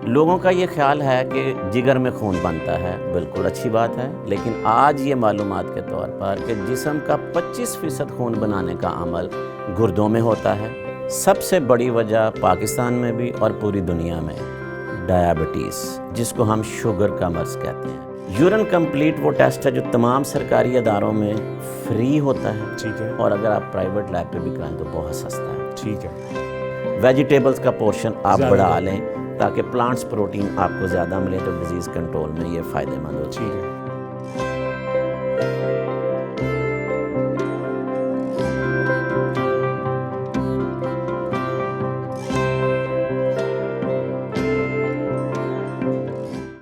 لوگوں کا یہ خیال ہے کہ جگر میں خون بنتا ہے، بالکل اچھی بات ہے، لیکن آج یہ معلومات کے طور پر کہ جسم کا 25% خون بنانے کا عمل گردوں میں ہوتا ہے۔ سب سے بڑی وجہ پاکستان میں بھی اور پوری دنیا میں ڈائبٹیز، جس کو ہم شوگر کا مرض کہتے ہیں۔ یورین کمپلیٹ وہ ٹیسٹ ہے جو تمام سرکاری اداروں میں فری ہوتا ہے، ٹھیک ہے، اور اگر آپ پرائیویٹ لیب پہ بھی کرائیں تو بہت سستا ہے۔ ٹھیک ہے، ویجیٹیبلز کا پورشن آپ زیادہ بڑھا لیں تاکہ پلانٹس پروٹین آپ کو زیادہ ملے تو ڈیزیز کنٹرول میں یہ فائدہ مند ہوتی ہے۔ ٹھیک ہے۔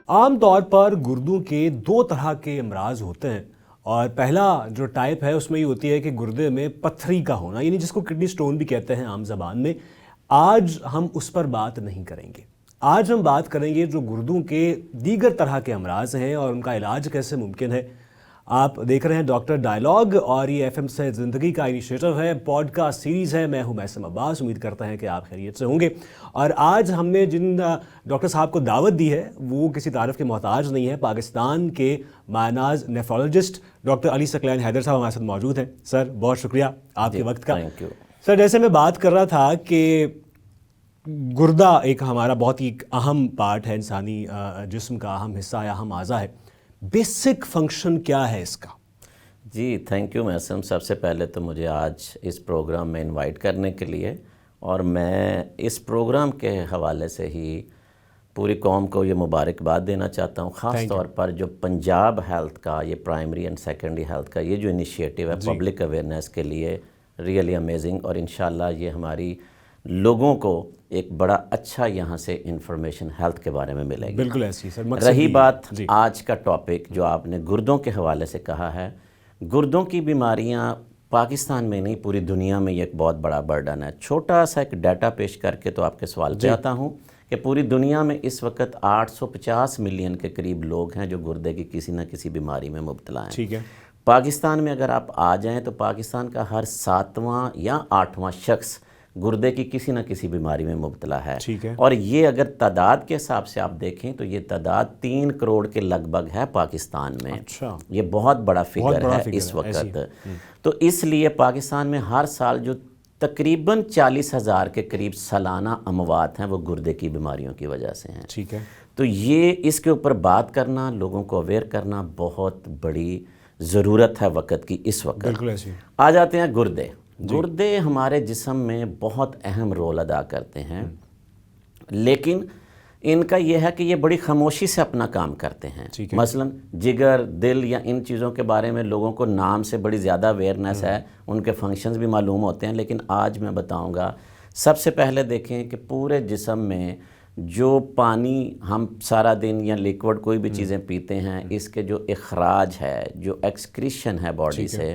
عام طور پر گردوں کے 2 طرح کے امراض ہوتے ہیں، اور پہلا جو ٹائپ ہے اس میں یہ ہوتی ہے کہ گردے میں پتھری کا ہونا، یعنی جس کو کڈنی سٹون بھی کہتے ہیں عام زبان میں۔ آج ہم اس پر بات نہیں کریں گے، آج ہم بات کریں گے جو گردوں کے دیگر طرح کے امراض ہیں اور ان کا علاج کیسے ممکن ہے۔ آپ دیکھ رہے ہیں ڈاکٹر ڈائلاگ، اور یہ ایف ایم سے زندگی کا انیشیٹو ہے، پوڈ کاسٹ سیریز ہے۔ میں ہوں میثم عباس، امید کرتا ہیں کہ آپ خیریت سے ہوں گے۔ اور آج ہم نے جن ڈاکٹر صاحب کو دعوت دی ہے وہ کسی تعارف کے محتاج نہیں ہے، پاکستان کے مایہ-ناز نیفرولوجسٹ ڈاکٹر علی ثقلین حیدر صاحب ہمارے ساتھ موجود ہیں۔ سر بہت شکریہ آپ کے وقت کا۔ تھینک یو سر، جیسے میں بات کر رہا تھا کہ گردہ ایک ہمارا بہت ہی اہم پارٹ ہے، انسانی جسم کا اہم حصہ ہے، اہم اعضا ہے۔ بیسک فنکشن کیا ہے اس کا؟ جی تھینک یو میثم، سب سے پہلے تو مجھے آج اس پروگرام میں انوائٹ کرنے کے لیے، اور میں اس پروگرام کے حوالے سے ہی پوری قوم کو یہ مبارکباد دینا چاہتا ہوں، خاص طور پر جو پنجاب ہیلتھ کا، یہ پرائمری اینڈ سیکنڈری ہیلتھ کا یہ جو انیشیٹو ہے پبلک اویئرنیس کے لیے، ریئلی امیزنگ، اور انشاءاللہ یہ ہماری لوگوں کو ایک بڑا اچھا یہاں سے انفارمیشن ہیلتھ کے بارے میں ملے گی۔ بالکل ایسی سر۔ رہی بات آج کا ٹاپک جو آپ نے گردوں کے حوالے سے کہا ہے، گردوں کی بیماریاں پاکستان میں نہیں پوری دنیا میں یہ ایک بہت بڑا برڈن ہے۔ چھوٹا سا ایک ڈیٹا پیش کر کے تو آپ کے سوال پہ آتا ہوں کہ پوری دنیا میں اس وقت 850 ملین کے قریب لوگ ہیں جو گردے کی کسی نہ کسی بیماری میں مبتلا ہیں۔ ٹھیک ہے۔ پاکستان میں اگر آپ آ جائیں تو پاکستان کا ہر 7واں یا 8واں شخص گردے کی کسی نہ کسی بیماری میں مبتلا ہے۔ ٹھیک ہے۔ اور یہ اگر تعداد کے حساب سے آپ دیکھیں تو یہ تعداد 3 کروڑ کے لگ بھگ ہے پاکستان میں۔ اچھا، یہ بہت بڑا فگر ہے اس وقت۔ تو اس لیے پاکستان میں ہر سال جو تقریباً 40,000 کے قریب سالانہ اموات ہیں وہ گردے کی بیماریوں کی وجہ سے ہیں۔ ٹھیک ہے۔ تو یہ اس کے اوپر بات کرنا، لوگوں کو اویئر کرنا بہت بڑی ضرورت ہے وقت کی اس وقت۔ بالکل ایسی۔ آ جاتے ہیں گردے۔ گردے ہمارے جسم میں بہت اہم رول ادا کرتے ہیں، لیکن ان کا یہ ہے کہ یہ بڑی خاموشی سے اپنا کام کرتے ہیں۔ مثلا جگر، دل یا ان چیزوں کے بارے میں لوگوں کو نام سے بڑی زیادہ اویئرنیس ہے، ان کے فنکشنز بھی معلوم ہوتے ہیں، لیکن آج میں بتاؤں گا سب سے پہلے دیکھیں کہ پورے جسم میں جو پانی ہم سارا دن یا لیکوڈ کوئی بھی چیزیں پیتے ہیں، اس کے جو اخراج ہے، جو ایکسکریشن ہے باڈی سے،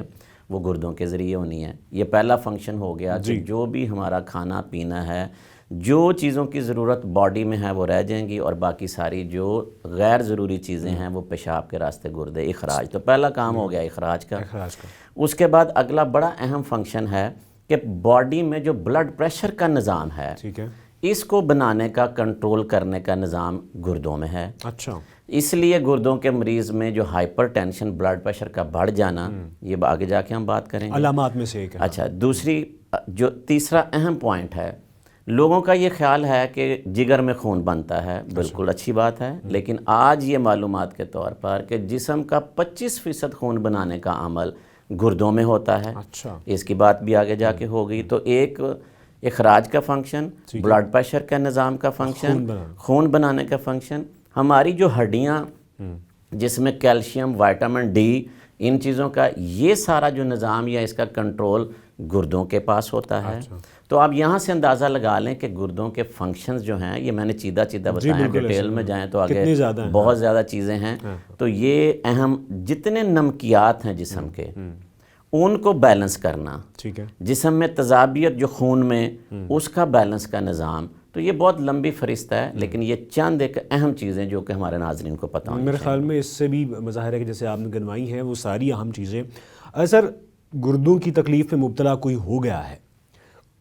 وہ گردوں کے ذریعے ہونی ہے۔ یہ پہلا فنکشن ہو گیا کہ جو بھی ہمارا کھانا پینا ہے، جو چیزوں کی ضرورت باڈی میں ہے وہ رہ جائیں گی، اور باقی ساری جو غیر ضروری چیزیں ہیں وہ پیشاب کے راستے گردے اخراج۔ تو پہلا کام ہو گیا اخراج کا۔ اس کے بعد اگلا بڑا اہم فنکشن ہے کہ باڈی میں جو بلڈ پریشر کا نظام ہے، اس کو بنانے کا، کنٹرول کرنے کا نظام گردوں میں ہے۔ اچھا، اس لیے گردوں کے مریض میں جو ہائپر ٹینشن، بلڈ پریشر کا بڑھ جانا، یہ آگے جا کے ہم بات کریں گے، علامات میں سے ایک ہے۔ اچھا، دوسری جو تیسرا اہم پوائنٹ ہے، لوگوں کا یہ خیال ہے کہ جگر میں خون بنتا ہے، بالکل اچھی بات ہے، لیکن آج یہ معلومات کے طور پر کہ جسم کا 25% خون بنانے کا عمل گردوں میں ہوتا ہے۔ اچھا، اس کی بات بھی آگے جا کے ہوگی۔ تو ایک اخراج کا فنکشن، بلڈ پریشر کا نظام کا فنکشن، خون بنانے کا فنکشن، ہماری جو ہڈیاں جس میں کیلشیم، وائٹامن ڈی، ان چیزوں کا یہ سارا جو نظام یا اس کا کنٹرول گردوں کے پاس ہوتا ہے۔ تو آپ یہاں سے اندازہ لگا لیں کہ گردوں کے فنکشنز جو ہیں، یہ میں نے چیدہ بتایا، ڈیٹیل میں جائیں تو آگے بہت زیادہ چیزیں ہیں۔ تو یہ اہم جتنے نمکیات ہیں جسم کے، ان کو بیلنس کرنا، ٹھیک ہے، جسم میں تضابیت جو خون میں، اس کا بیلنس کا نظام، تو یہ بہت لمبی فہرست ہے، لیکن یہ چند ایک اہم چیزیں جو کہ ہمارے ناظرین کو پتہ ہونی میرے خیال میں اس سے بھی مظاہر ہے کہ جیسے آپ نے گنوائی ہیں وہ ساری اہم چیزیں۔ سر، گردوں کی تکلیف میں مبتلا کوئی ہو گیا ہے،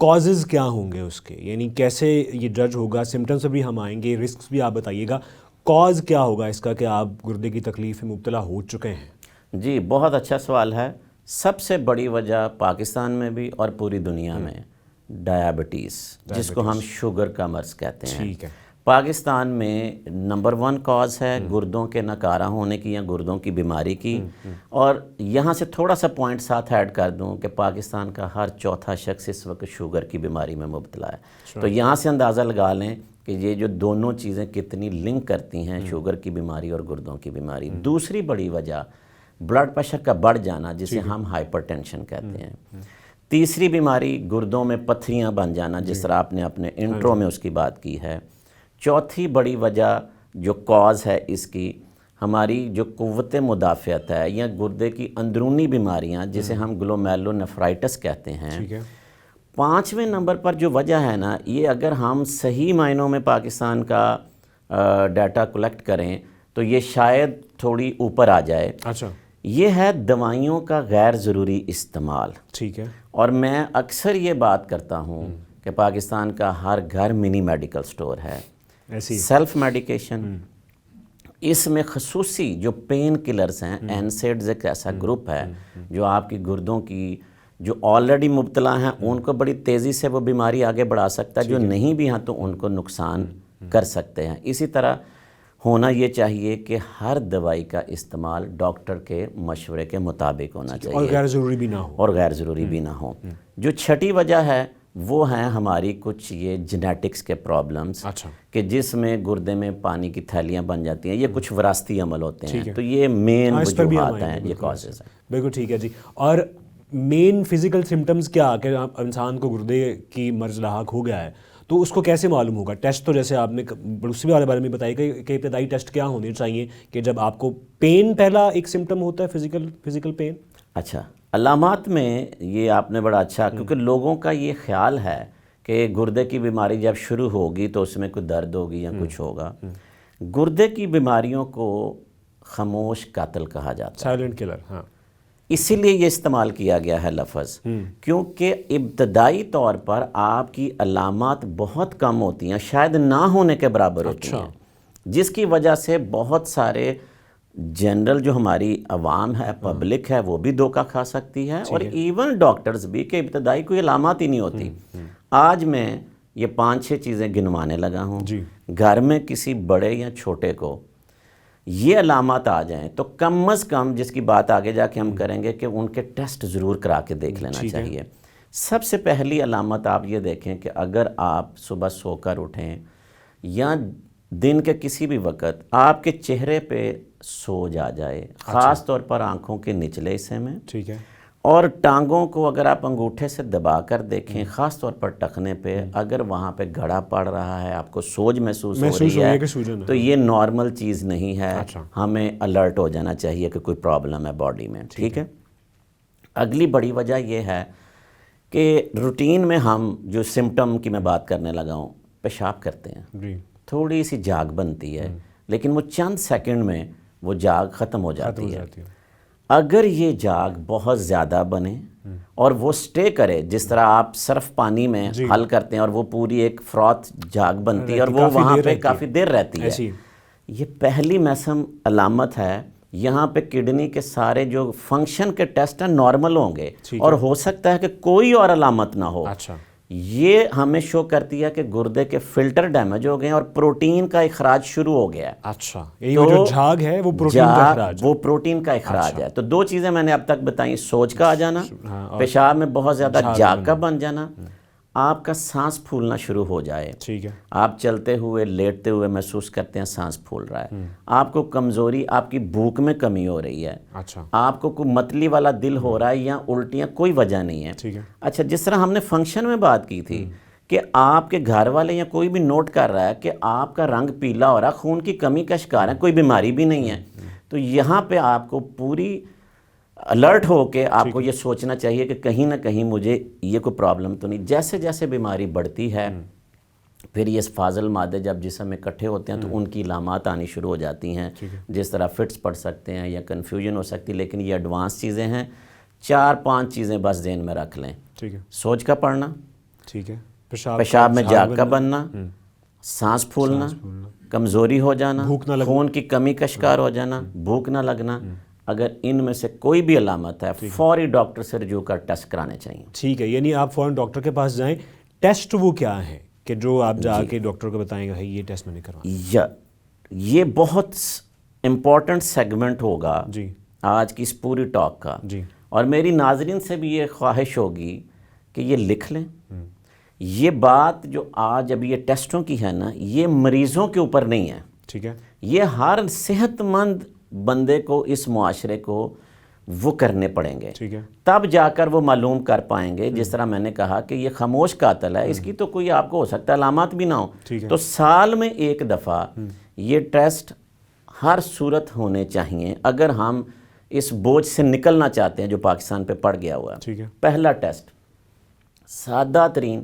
کازز کیا ہوں گے اس کے، یعنی کیسے یہ جج ہوگا؟ سمٹمس پہ بھی ہم آئیں گے، رسکس بھی آپ بتائیے گا، کاز کیا ہوگا اس کا کہ آپ گردے کی تکلیف میں مبتلا ہو چکے ہیں؟ جی بہت اچھا سوال ہے. سب سے بڑی وجہ پاکستان میں بھی اور پوری دنیا میں ڈائبٹیز، جس کو ہم شوگر کا مرض کہتے ہیں. ٹھیک ہے. پاکستان میں نمبر 1 کاز ہے گردوں کے ناکارہ ہونے کی یا گردوں کی بیماری کی. اور یہاں سے تھوڑا سا پوائنٹ ساتھ ایڈ کر دوں کہ پاکستان کا ہر چوتھا شخص اس وقت شوگر کی بیماری میں مبتلا ہے. تو یہاں سے اندازہ لگا لیں کہ یہ جو دونوں چیزیں کتنی لنک کرتی ہیں، شوگر کی بیماری اور گردوں کی بیماری. دوسری بڑی وجہ بلڈ پریشر کا بڑھ جانا، جسے ہم ہائپر ٹینشن کہتے ہیں. تیسری بیماری گردوں میں پتھریاں بن جانا، جس طرح آپ نے اپنے انٹرو میں اس کی بات کی ہے. چوتھی بڑی وجہ جو کاز ہے اس کی، ہماری جو قوت مدافعت ہے یا گردے کی اندرونی بیماریاں جسے ہم گلومیرولونیفرائٹس کہتے ہیں. 5ویں نمبر پر جو وجہ ہے نا، یہ اگر ہم صحیح معنوں میں پاکستان کا ڈیٹا کلیکٹ کریں تو یہ شاید تھوڑی اوپر آ جائے. اچھا. یہ ہے دوائیوں کا غیر ضروری استعمال. ٹھیک ہے. اور میں اکثر یہ بات کرتا ہوں کہ پاکستان کا ہر گھر منی میڈیکل سٹور ہے. سیلف میڈیکیشن، اس میں خصوصی جو پین کلرز ہیں، NSAIDs ایک ایسا گروپ ہے جو آپ کی گردوں کی جو آلریڈی مبتلا ہیں ان کو بڑی تیزی سے وہ بیماری آگے بڑھا سکتا ہے، جو نہیں بھی ہیں تو ان کو نقصان کر سکتے ہیں. اسی طرح ہونا یہ چاہیے کہ ہر دوائی کا استعمال ڈاکٹر کے مشورے کے مطابق ہونا چاہیے اور غیر ضروری بھی نہ ہو. اور غیر ضروری بھی نہ ہو. جو چھٹی وجہ ہے وہ ہیں ہماری کچھ یہ جینیٹکس کے پرابلمز، کہ جس میں گردے میں پانی کی تھیلیاں بن جاتی ہیں. یہ کچھ وراثتی عمل ہوتے ہیں. تو یہ مین وجوہات ہیں، یہ کازز ہیں. بالکل ٹھیک ہے جی. اور مین فزیکل سمٹمز کیا کہ انسان کو گردے کی مرض لاحق ہو گیا ہے تو اس کو کیسے معلوم ہوگا؟ ٹیسٹ تو جیسے آپ نے اسی والے بارے میں بتائی کہ ابتدائی ٹیسٹ کیا ہونے چاہیے کہ جب آپ کو پین پہلا ایک سمٹم ہوتا ہے، فزیکل پین؟ اچھا، علامات میں یہ آپ نے بڑا اچھا، کیونکہ لوگوں کا یہ خیال ہے کہ گردے کی بیماری جب شروع ہوگی تو اس میں کوئی درد ہوگی یا کچھ ہوگا. گردے کی بیماریوں کو خاموش قاتل کہا جاتا ہے، سائلنٹ کلر. ہاں، اسی لیے یہ استعمال کیا گیا ہے لفظ، کیونکہ ابتدائی طور پر آپ کی علامات بہت کم ہوتی ہیں، شاید نہ ہونے کے برابر ہوتی ہیں، جس کی وجہ سے بہت سارے جنرل جو ہماری عوام ہے، پبلک ہے، وہ بھی دھوکہ کھا سکتی ہے، اور ایون ڈاکٹرز بھی، کہ ابتدائی کوئی علامات ہی نہیں ہوتی. آج میں یہ 5-6 چیزیں گنوانے لگا ہوں. گھر میں کسی بڑے یا چھوٹے کو یہ علامات آ جائیں تو کم از کم، جس کی بات آگے جا کے ہم کریں گے، کہ ان کے ٹیسٹ ضرور کرا کے دیکھ لینا چاہیے. سب سے پہلی علامت آپ یہ دیکھیں کہ اگر آپ صبح سو کر اٹھیں یا دن کے کسی بھی وقت آپ کے چہرے پہ سوج آ جائے، خاص طور پر آنکھوں کے نچلے حصے میں، ٹھیک ہے، اور ٹانگوں کو اگر آپ انگوٹھے سے دبا کر دیکھیں، خاص طور پر ٹخنے پہ، اگر وہاں پہ گھڑا پڑ رہا ہے، آپ کو سوج محسوس ہو رہی ہے، تو یہ نارمل چیز نہیں ہے. ہمیں الرٹ ہو جانا چاہیے کہ کوئی پرابلم ہے باڈی میں. ٹھیک ہے. اگلی بڑی وجہ یہ ہے کہ روٹین میں ہم جو سمٹم کی میں بات کرنے لگا ہوں، پیشاب کرتے ہیں، تھوڑی سی جاگ بنتی ہے، لیکن وہ چند سیکنڈ میں وہ جاگ ختم ہو جاتی ہے. اگر یہ جاگ بہت زیادہ بنے اور وہ سٹے کرے، جس طرح آپ صرف پانی میں حل کرتے ہیں اور وہ پوری ایک فروت جاگ بنتی ہے اور وہ وہاں پہ کافی دیر رہتی ہے، یہ پہلی میسم علامت ہے. یہاں پہ کڈنی کے سارے جو فنکشن کے ٹیسٹ ہیں نارمل ہوں گے، اور ہو سکتا ہے کہ کوئی اور علامت نہ ہو. یہ ہمیں شو کرتی ہے کہ گردے کے فلٹر ڈیمیج ہو گئے ہیں اور پروٹین کا اخراج شروع ہو گیا ہے. اچھا، یہ جو جھاگ ہے وہ پروٹین کا اخراج، وہ پروٹین کا اخراج ہے. تو 2 چیزیں میں نے اب تک بتائیں: سوج کا آ جانا، پیشاب میں بہت زیادہ جاگ کا بن جانا، آپ کا سانس پھولنا شروع ہو جائے. ٹھیک ہے، آپ چلتے ہوئے، لیٹتے ہوئے محسوس کرتے ہیں سانس پھول رہا ہے. آپ کو کمزوری، آپ کی بھوک میں کمی ہو رہی ہے. آپ کو کوئی متلی والا دل ہو رہا ہے یا الٹیاں، کوئی وجہ نہیں ہے. اچھا، جس طرح ہم نے فنکشن میں بات کی تھی کہ آپ کے گھر والے یا کوئی بھی نوٹ کر رہا ہے کہ آپ کا رنگ پیلا ہو رہا ہے، خون کی کمی کا شکار ہے، کوئی بیماری بھی نہیں ہے، تو یہاں پہ آپ کو پوری الرٹ ہو کے آپ کو یہ سوچنا چاہیے کہ کہیں نہ کہیں مجھے یہ کوئی پرابلم تو نہیں. جیسے جیسے بیماری بڑھتی ہے، پھر یہ فاضل مادے جب جسم میں اکٹھے ہوتے ہیں تو ان کی علامات آنی شروع ہو جاتی ہیں، جس طرح فٹس پڑ سکتے ہیں یا کنفیوژن ہو سکتی. لیکن یہ ایڈوانس چیزیں ہیں. 4-5 چیزیں بس ذہن میں رکھ لیں: سوج کا پڑنا، ٹھیک ہے. پیشاب میں جاگ کا بننا, سانس پھولنا, کمزوری ہو جانا, خون کی کمی کا شکار ہو جانا, بھوک نہ لگنا, اگر ان میں سے کوئی بھی علامت ہے فوری ڈاکٹر سے رجوع کر ٹیسٹ کرانے چاہیے. ٹھیک ہے, یعنی آپ فوراً ڈاکٹر کے پاس جائیں. ٹیسٹ وہ کیا ہیں کہ جو آپ جا کے ڈاکٹر کو بتائیں گے بھائی یہ ٹیسٹ میں نے کروانا؟ یہ بہت امپورٹنٹ سیگمنٹ ہوگا جی آج کی اس پوری ٹاک کا, جی. اور میری ناظرین سے بھی یہ خواہش ہوگی کہ یہ لکھ لیں. یہ بات جو آج ابھی یہ ٹیسٹوں کی ہے نا, یہ مریضوں کے اوپر نہیں ہے. ٹھیک ہے. یہ ہر صحت مند بندے کو, اس معاشرے کو وہ کرنے پڑیں گے, ٹھیک ہے. تب جا کر وہ معلوم کر پائیں گے. جس طرح میں نے کہا کہ یہ خاموش قاتل ہے, اس کی تو کوئی آپ کو ہو سکتا ہے علامات بھی نہ ہو, تو سال میں ایک دفعہ یہ ٹیسٹ ہر صورت ہونے چاہیے اگر ہم اس بوجھ سے نکلنا چاہتے ہیں جو پاکستان پہ پڑ گیا ہوا. ٹھیک ہے. پہلا ٹیسٹ سادہ ترین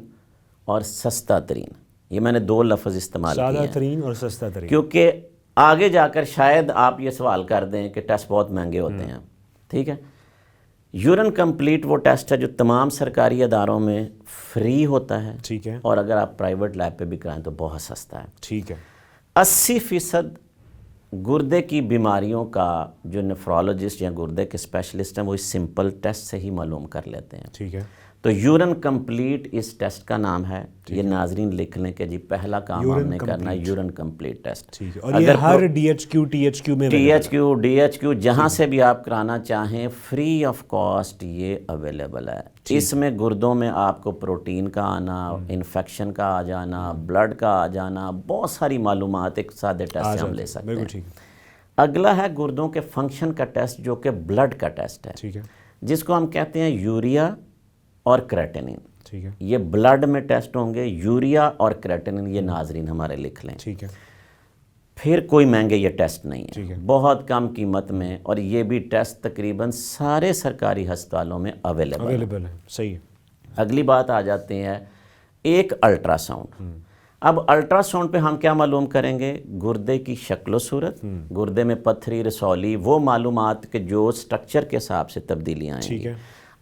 اور سستا ترین, یہ میں نے 2 لفظ استعمال کیے ہیں, سادہ ترین اور سستا ترین, کیونکہ آگے جا کر شاید آپ یہ سوال کر دیں کہ ٹیسٹ بہت مہنگے ہوتے ہیں. ٹھیک ہے. یورین کمپلیٹ وہ ٹیسٹ ہے جو تمام سرکاری اداروں میں فری ہوتا ہے, ٹھیک ہے, اور اگر آپ پرائیویٹ لیب پہ بھی کرائیں تو بہت سستا ہے. ٹھیک ہے. 80% گردے کی بیماریوں کا جو نیفرولوجسٹ یا گردے کے اسپیشلسٹ ہیں وہ اس سمپل ٹیسٹ سے ہی معلوم کر لیتے ہیں. ٹھیک ہے. تو یورین کمپلیٹ اس ٹیسٹ کا نام ہے. یہ ناظرین لکھ لیں کہ جی پہلا کام ہم نے کرنا ہے یورین کمپلیٹ ٹیسٹ. ٹھیک ہے. اور یہ ہر ڈی ایچ کیو میں ڈی ایچ کیو جہاں سے بھی آپ کرانا چاہیں فری آف کاسٹ یہ اویلیبل ہے. اس میں گردوں میں آپ کو پروٹین کا آنا, انفیکشن کا آ جانا, بلڈ کا آ جانا, بہت ساری معلومات ایک سادے ٹیسٹ سے ہم لے سکتے ہیں. اگلا ہے گردوں کے فنکشن کا ٹیسٹ جو کہ بلڈ کا ٹیسٹ ہے. ٹھیک ہے. جس کو ہم کہتے ہیں یوریا اور کریٹنین. ٹھیک ہے. یہ بلڈ میں ٹیسٹ ہوں گے. یوریا اور کریٹنین یہ ناظرین ہمارے لکھ لیں. ٹھیک ہے. پھر کوئی مہنگے یہ ٹیسٹ نہیں ٹھیک ہے, ہے. بہت کم قیمت میں, اور یہ بھی ٹیسٹ تقریباً سارے سرکاری ہسپتالوں میں اویلیبل ہے. صحیح ہے. اگلی بات آ جاتے ہیں ایک الٹرا ساؤنڈ. اب الٹرا ساؤنڈ پہ ہم کیا معلوم کریں گے؟ گردے کی شکل و صورت, گردے میں پتھری رسولی, وہ معلومات کے جو سٹرکچر کے حساب سے تبدیلیاں آئیں گی.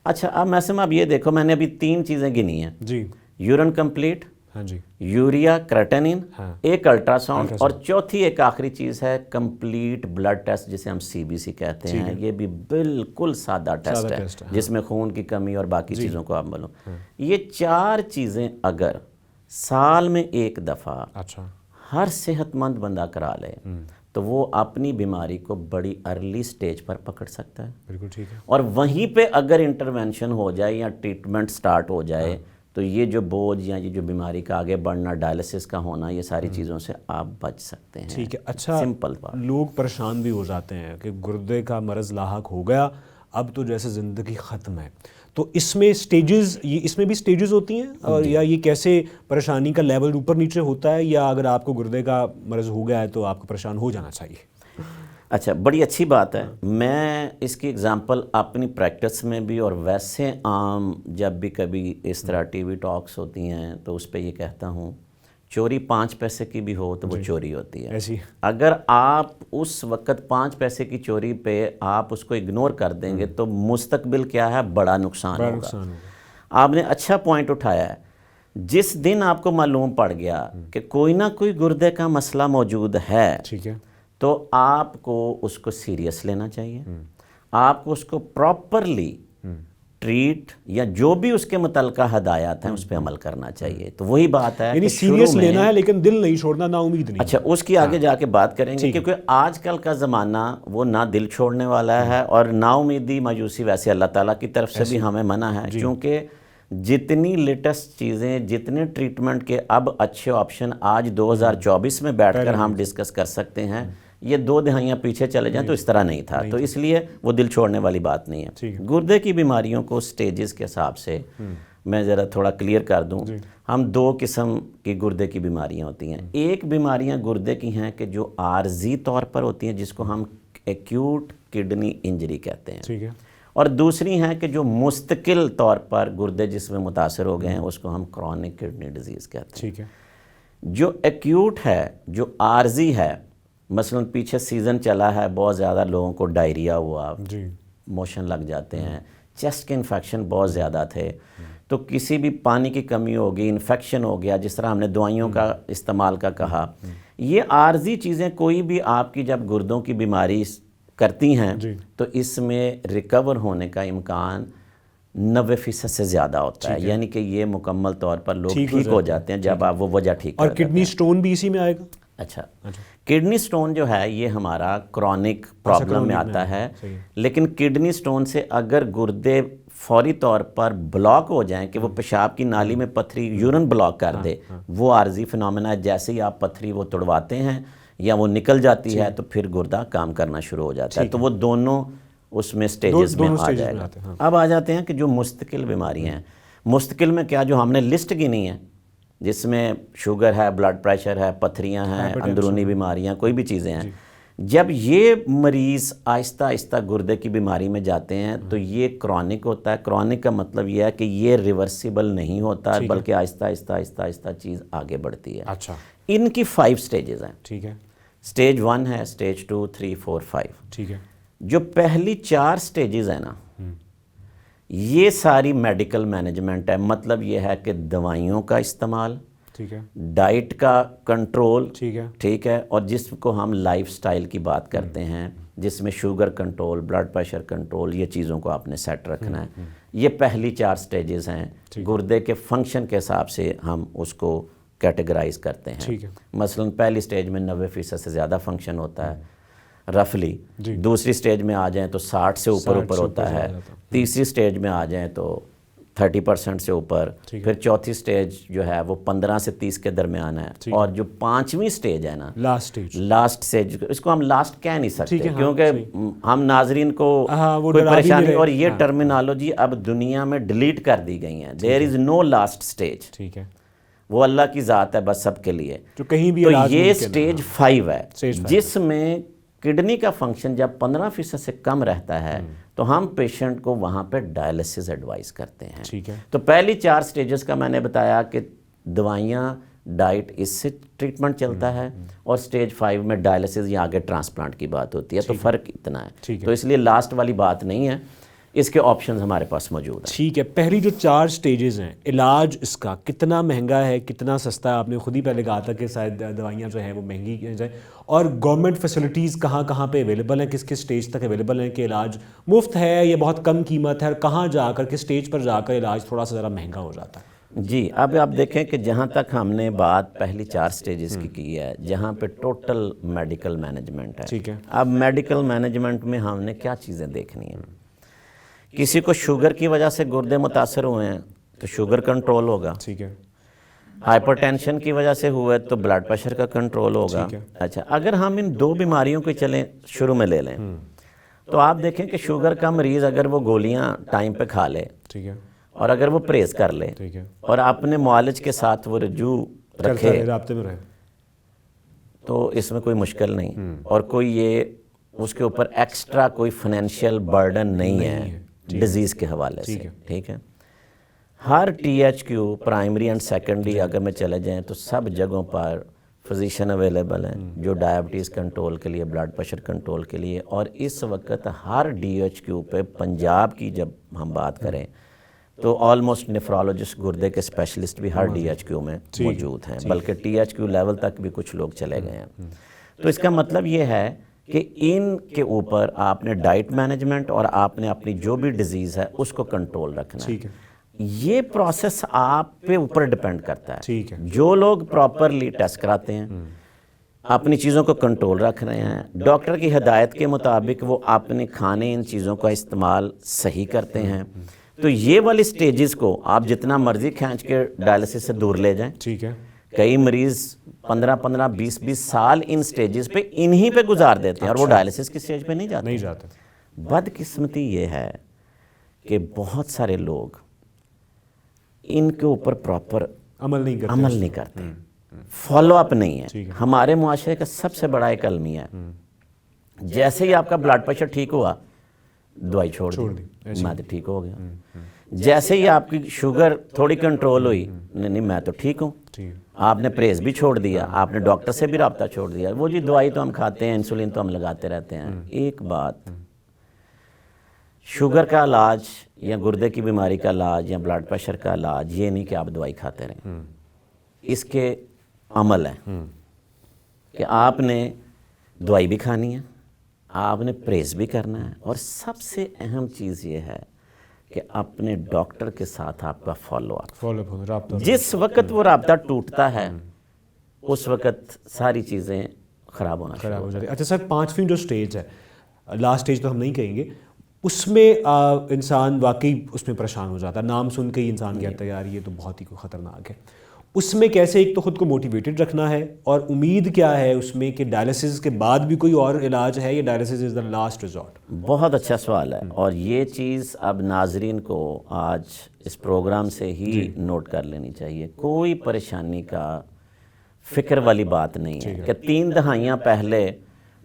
اچھا اب میسم اب یہ دیکھو, میں نے ابھی 3 چیزیں گنی ہیں جی. یورین کمپلیٹ, ہاں جی, یوریا, کریٹنین, ایک الٹرا ساؤنڈ, اور چوتھی ایک آخری چیز ہے کمپلیٹ بلڈ ٹیسٹ جسے ہم CBC کہتے ہیں. یہ بھی بالکل سادہ ٹیسٹ ہے جس میں خون کی کمی اور باقی چیزوں کو آپ معلوم. یہ 4 چیزیں اگر سال میں ایک دفعہ ہر صحت مند بندہ کرا لے تو وہ اپنی بیماری کو بڑی ارلی سٹیج پر پکڑ سکتا ہے. بالکل ٹھیک ہے. اور وہیں پہ اگر انٹرونشن ہو جائے یا ٹریٹمنٹ سٹارٹ ہو جائے تو یہ جو بوجھ یا یہ جو بیماری کا آگے بڑھنا, ڈائلسس کا ہونا, یہ ساری چیزوں سے آپ بچ سکتے ہیں. ٹھیک ہے. اچھا, سمپل بات. لوگ پریشان بھی ہو جاتے ہیں کہ گردے کا مرض لاحق ہو گیا, اب تو جیسے زندگی ختم ہے. تو اس میں سٹیجز, اس میں بھی سٹیجز ہوتی ہیں, اور یا یہ کیسے پریشانی کا لیول اوپر نیچے ہوتا ہے, یا اگر آپ کو گردے کا مرض ہو گیا ہے تو آپ کو پریشان ہو جانا چاہیے؟ اچھا, بڑی اچھی بات ہے. میں اس کی اگزامپل اپنی پریکٹس میں بھی اور ویسے عام جب بھی کبھی اس طرح ٹی وی ٹاکس ہوتی ہیں تو اس پہ یہ کہتا ہوں, چوری 5 پیسے کی بھی ہو تو وہ چوری ہوتی ہے. اگر آپ اس وقت 5 پیسے کی چوری پہ آپ اس کو اگنور کر دیں گے تو مستقبل کیا ہے, بڑا نقصان ہوگا. آپ نے اچھا پوائنٹ اٹھایا ہے. جس دن آپ کو معلوم پڑ گیا کہ کوئی نہ کوئی گردے کا مسئلہ موجود ہے, ٹھیک ہے, تو آپ کو اس کو سیریس لینا چاہیے. آپ کو اس کو پراپرلی ٹریٹ یا جو بھی اس کے متعلقہ ہدایات ہیں اس پہ عمل کرنا چاہیے. تو وہی بات ہے, یعنی سیریس لینا ہے لیکن دل نہیں چھوڑنا, نا امید نہیں. اچھا, اس کی آگے جا کے بات کریں گے, کیونکہ آج کل کا زمانہ وہ نہ دل چھوڑنے والا ہے, اور نا امیدی مایوسی ویسے اللہ تعالیٰ کی طرف سے بھی ہمیں منع ہے. کیونکہ جتنی لیٹسٹ چیزیں, جتنے ٹریٹمنٹ کے اب اچھے آپشن آج 2024 میں بیٹھ کر ہم ڈسکس کر سکتے ہیں, یہ 2 دہائیاں پیچھے چلے جائیں تو اس طرح نہیں تھا. تو اس لیے وہ دل چھوڑنے والی بات نہیں ہے. گردے کی بیماریوں کو سٹیجز کے حساب سے میں ذرا تھوڑا کلیئر کر دوں. ہم 2 قسم کی گردے کی بیماریاں ہوتی ہیں. ایک بیماریاں گردے کی ہیں کہ جو عارضی طور پر ہوتی ہیں, جس کو ہم ایکیوٹ کڈنی انجری کہتے ہیں. ٹھیک ہے. اور دوسری ہیں کہ جو مستقل طور پر گردے جس میں متاثر ہو گئے ہیں اس کو ہم کرونک کڈنی ڈیزیز کہتے ہیں. ٹھیک ہے. جو ایکیوٹ ہے, جو عارضی ہے, مثلا پیچھے سیزن چلا ہے, بہت زیادہ لوگوں کو ڈائریا ہوا, موشن لگ جاتے ہیں, چیسٹ کے انفیکشن بہت زیادہ تھے، تو کسی بھی پانی کی کمی ہوگی، انفیکشن ہو گیا، جس طرح ہم نے دوائیوں کا استعمال کا کہا، یہ عارضی چیزیں کوئی بھی آپ کی جب گردوں کی بیماری کرتی ہیں تو اس میں ریکور ہونے کا امکان 90% سے زیادہ ہوتا ہے، یعنی کہ یہ مکمل طور پر لوگ ٹھیک ہو جاتے ہیں جب آپ وہ وجہ ٹھیک اور کڈنی سٹون بھی اسی میں آئے گا؟ اچھا، کڈنی سٹون جو ہے یہ ہمارا کرونک پرابلم میں آتا ہے، لیکن کڈنی سٹون سے اگر گردے فوری طور پر بلاک ہو جائیں کہ وہ پیشاب کی نالی میں پتھری یورین بلاک کر دے، وہ عارضی فنومینا ہے، جیسے ہی آپ پتھری وہ توڑواتے ہیں یا وہ نکل جاتی ہے تو پھر گردہ کام کرنا شروع ہو جاتا ہے، تو وہ دونوں اس میں سٹیجز میں آ جائے گا۔ اب آ جاتے ہیں کہ جو مستقل بیماری ہیں، مستقل میں کیا جو ہم نے لسٹ گنی ہے، جس میں شوگر ہے، بلڈ پریشر ہے، پتھریاں ہیں، اندرونی بیماریاں، کوئی بھی چیزیں ہیں، جب یہ مریض آہستہ آہستہ گردے کی بیماری میں جاتے ہیں تو یہ کرونک ہوتا ہے۔ کرونک کا مطلب یہ ہے کہ یہ ریورسیبل نہیں ہوتا بلکہ آہستہ آہستہ آہستہ آہستہ چیز آگے بڑھتی ہے۔ اچھا، ان کی 5 سٹیجز ہیں۔ ٹھیک ہے، سٹیج 1 ہے، سٹیج 2، 3، 4، 5۔ ٹھیک ہے، جو پہلی 4 سٹیجز ہیں نا، یہ ساری میڈیکل مینجمنٹ ہے، مطلب یہ ہے کہ دوائیوں کا استعمال، ٹھیک ہے، ڈائٹ کا کنٹرول، ٹھیک ہے، ٹھیک ہے، اور جس کو ہم لائف سٹائل کی بات کرتے ہیں، جس میں sugar control, blood pressure control, یہ چیزوں کو آپ نے سیٹ رکھنا ہے۔ یہ پہلی 4 سٹیجز ہیں، گردے کے فنکشن کے حساب سے ہم اس کو کیٹیگرائز کرتے ہیں۔ مثلا پہلی سٹیج میں 90% سے زیادہ فنکشن ہوتا ہے رفلی، دوسری سٹیج میں آ جائیں تو 60 سے اوپر ہوتا ہے، تیسری سٹیج میں آ جائیں تو 30% سے اوپر، پھر چوتھی سٹیج جو ہے وہ 15 سے 30 کے درمیان ہے، اور جو 5ویں سٹیج ہے نا، لاسٹ سٹیج، اس کو ہم لاسٹ کہہ نہیں سکتے کیونکہ ہم ناظرین کو کوئی پریشانی، اور یہ ٹرمینالوجی اب دنیا میں ڈیلیٹ کر دی گئی ہیں، دیر از نو لاسٹ سٹیج، ٹھیک ہے، وہ اللہ کی ذات ہے بس سب کے لیے۔ جو کہیں بھی تو یہ سٹیج 5 ہے، جس میں کڈنی کا فنکشن جب 15% سے کم رہتا ہے تو ہم پیشنٹ کو وہاں پہ ڈائلسس ایڈوائز کرتے ہیں۔ ٹھیک ہے، تو پہلی 4 سٹیجز کا میں نے بتایا کہ دوائیاں، ڈائٹ، اس سے ٹریٹمنٹ چلتا ہے، اور سٹیج 5 میں ڈائلسس یا آگے ٹرانسپلانٹ کی بات ہوتی ہے، تو فرق اتنا ہے، تو اس لیے لاسٹ والی بات نہیں ہے، اس کے آپشنز ہمارے پاس موجود ہیں۔ ٹھیک ہے، پہلی جو 4 سٹیجز ہیں، علاج اس کا کتنا مہنگا ہے، کتنا سستا ہے؟ آپ نے خود ہی پہلے کہا تھا کہ شاید دوائیاں جو ہیں وہ مہنگی جائیں، اور گورنمنٹ فیسلٹیز کہاں کہاں پہ اویلیبل ہیں، کس کس سٹیج تک اویلیبل ہیں کہ علاج مفت ہے یا بہت کم قیمت ہے، اور کہاں جا کر کس سٹیج پر جا کر علاج تھوڑا سا ذرا مہنگا ہو جاتا ہے؟ جی، اب آپ دیکھیں کہ جہاں تک ہم نے بات پہلی 4 سٹیجز کی ہے، جہاں پہ ٹوٹل میڈیکل مینجمنٹ ہے، ٹھیک ہے، اب میڈیکل مینجمنٹ میں ہم نے کیا چیزیں دیکھنی ہیں؟ کسی کو شوگر کی وجہ سے گردے متاثر ہوئے ہیں تو شوگر کنٹرول ہوگا، ٹھیک ہے، ہائپر ٹینشن کی وجہ سے ہوئے تو بلڈ پریشر کا کنٹرول ہوگا۔ اچھا، اگر ہم ان 2 بیماریوں کو چلیں شروع میں لے لیں تو آپ دیکھیں کہ شوگر کا مریض اگر وہ گولیاں ٹائم پہ کھا لے، ٹھیک ہے، اور اگر وہ پرہیز کر لے، ٹھیک ہے، اور اپنے معالج کے ساتھ وہ رجوع رکھے، رابطے میں رہے، تو اس میں کوئی مشکل نہیں، اور کوئی یہ اس کے اوپر ایکسٹرا کوئی فائنینشیل برڈن نہیں ہے ڈیزیز کے حوالے سے، ٹھیک ہے۔ ہر THQ پرائمری اینڈ سیکنڈری اگر میں چلے جائیں تو سب جگہوں پر فزیشین اویلیبل ہیں جو ڈائبٹیز کنٹرول کے لیے، بلڈ پریشر کنٹرول کے لیے، اور اس وقت ہر DHQ پہ پنجاب کی جب ہم بات کریں تو آلموسٹ نیفرولوجسٹ، گردے کے اسپیشلسٹ بھی ہر DHQ میں موجود ہیں، بلکہ THQ لیول تک بھی کچھ لوگ چلے گئے ہیں۔ تو اس کا مطلب یہ ہے کہ ان کے اوپر آپ نے ڈائٹ مینجمنٹ اور آپ نے اپنی جو بھی ڈیزیز ہے اس کو کنٹرول رکھنا ہے۔ یہ پروسیس آپ پہ اوپر ڈیپینڈ کرتا ہے۔ جو لوگ پراپرلی ٹیسٹ کراتے ہیں، اپنی چیزوں کو کنٹرول رکھ رہے ہیں، ڈاکٹر کی ہدایت کے مطابق وہ اپنے کھانے ان چیزوں کا استعمال صحیح کرتے ہیں، تو یہ والی سٹیجز کو آپ جتنا مرضی کھینچ کے ڈائلسس سے دور لے جائیں۔ ٹھیک ہے، کئی مریض 15 20 سال ان سٹیجز پہ انہی پہ گزار دیتے ہیں، اور وہ ڈائلسس کی سٹیج پہ نہیں جاتے۔ بدقسمتی یہ ہے کہ بہت سارے لوگ ان کے اوپر پراپر عمل نہیں کرتے، فالو اپ نہیں ہے۔ ہمارے معاشرے کا سب سے بڑا ایک المیہ ہے، جیسے ہی آپ کا بلڈ پریشر ٹھیک ہوا دوائی چھوڑ دی، میں تو ٹھیک ہو گیا۔ جیسے ہی آپ کی شوگر تھوڑی کنٹرول ہوئی، نہیں میں تو ٹھیک ہوں، آپ نے پرہیز بھی چھوڑ دیا، آپ نے ڈاکٹر سے بھی رابطہ چھوڑ دیا، وہ جی دوائی تو ہم کھاتے ہیں، انسولین تو ہم لگاتے رہتے ہیں۔ ایک بات شوگر کا علاج یا گردے کی بیماری کا علاج یا بلڈ پریشر کا علاج یہ نہیں کہ آپ دوائی کھاتے رہیں، اس کے عمل ہیں کہ آپ نے دوائی بھی کھانی ہے، آپ نے پریز بھی کرنا ہے، اور سب سے اہم چیز یہ ہے کہ اپنے ڈاکٹر کے ساتھ آپ کا فالو اپ، جس وقت وہ رابطہ ٹوٹتا ہے اس وقت ساری چیزیں خراب ہونا شروع ہو جاتی ہے۔ اچھا سر، 5ویں جو سٹیج ہے، لاسٹ سٹیج تو ہم نہیں کہیں گے، اس میں انسان واقعی اس میں پریشان ہو جاتا ہے، نام سن کے ہی انسان کہتا ہے یار یہ تو بہت ہی خطرناک ہے۔ اس میں کیسے ایک تو خود کو موٹیویٹڈ رکھنا ہے، اور امید کیا ہے اس میں کہ ڈائلسس کے بعد بھی کوئی اور علاج ہے یا dialysis is the last resort? بہت اچھا سوال ہے، اور یہ چیز اب ناظرین کو آج اس پروگرام سے ہی نوٹ کر لینی چاہیے۔ کوئی پریشانی کا فکر والی بات نہیں ہے کہ 3 دہائیاں پہلے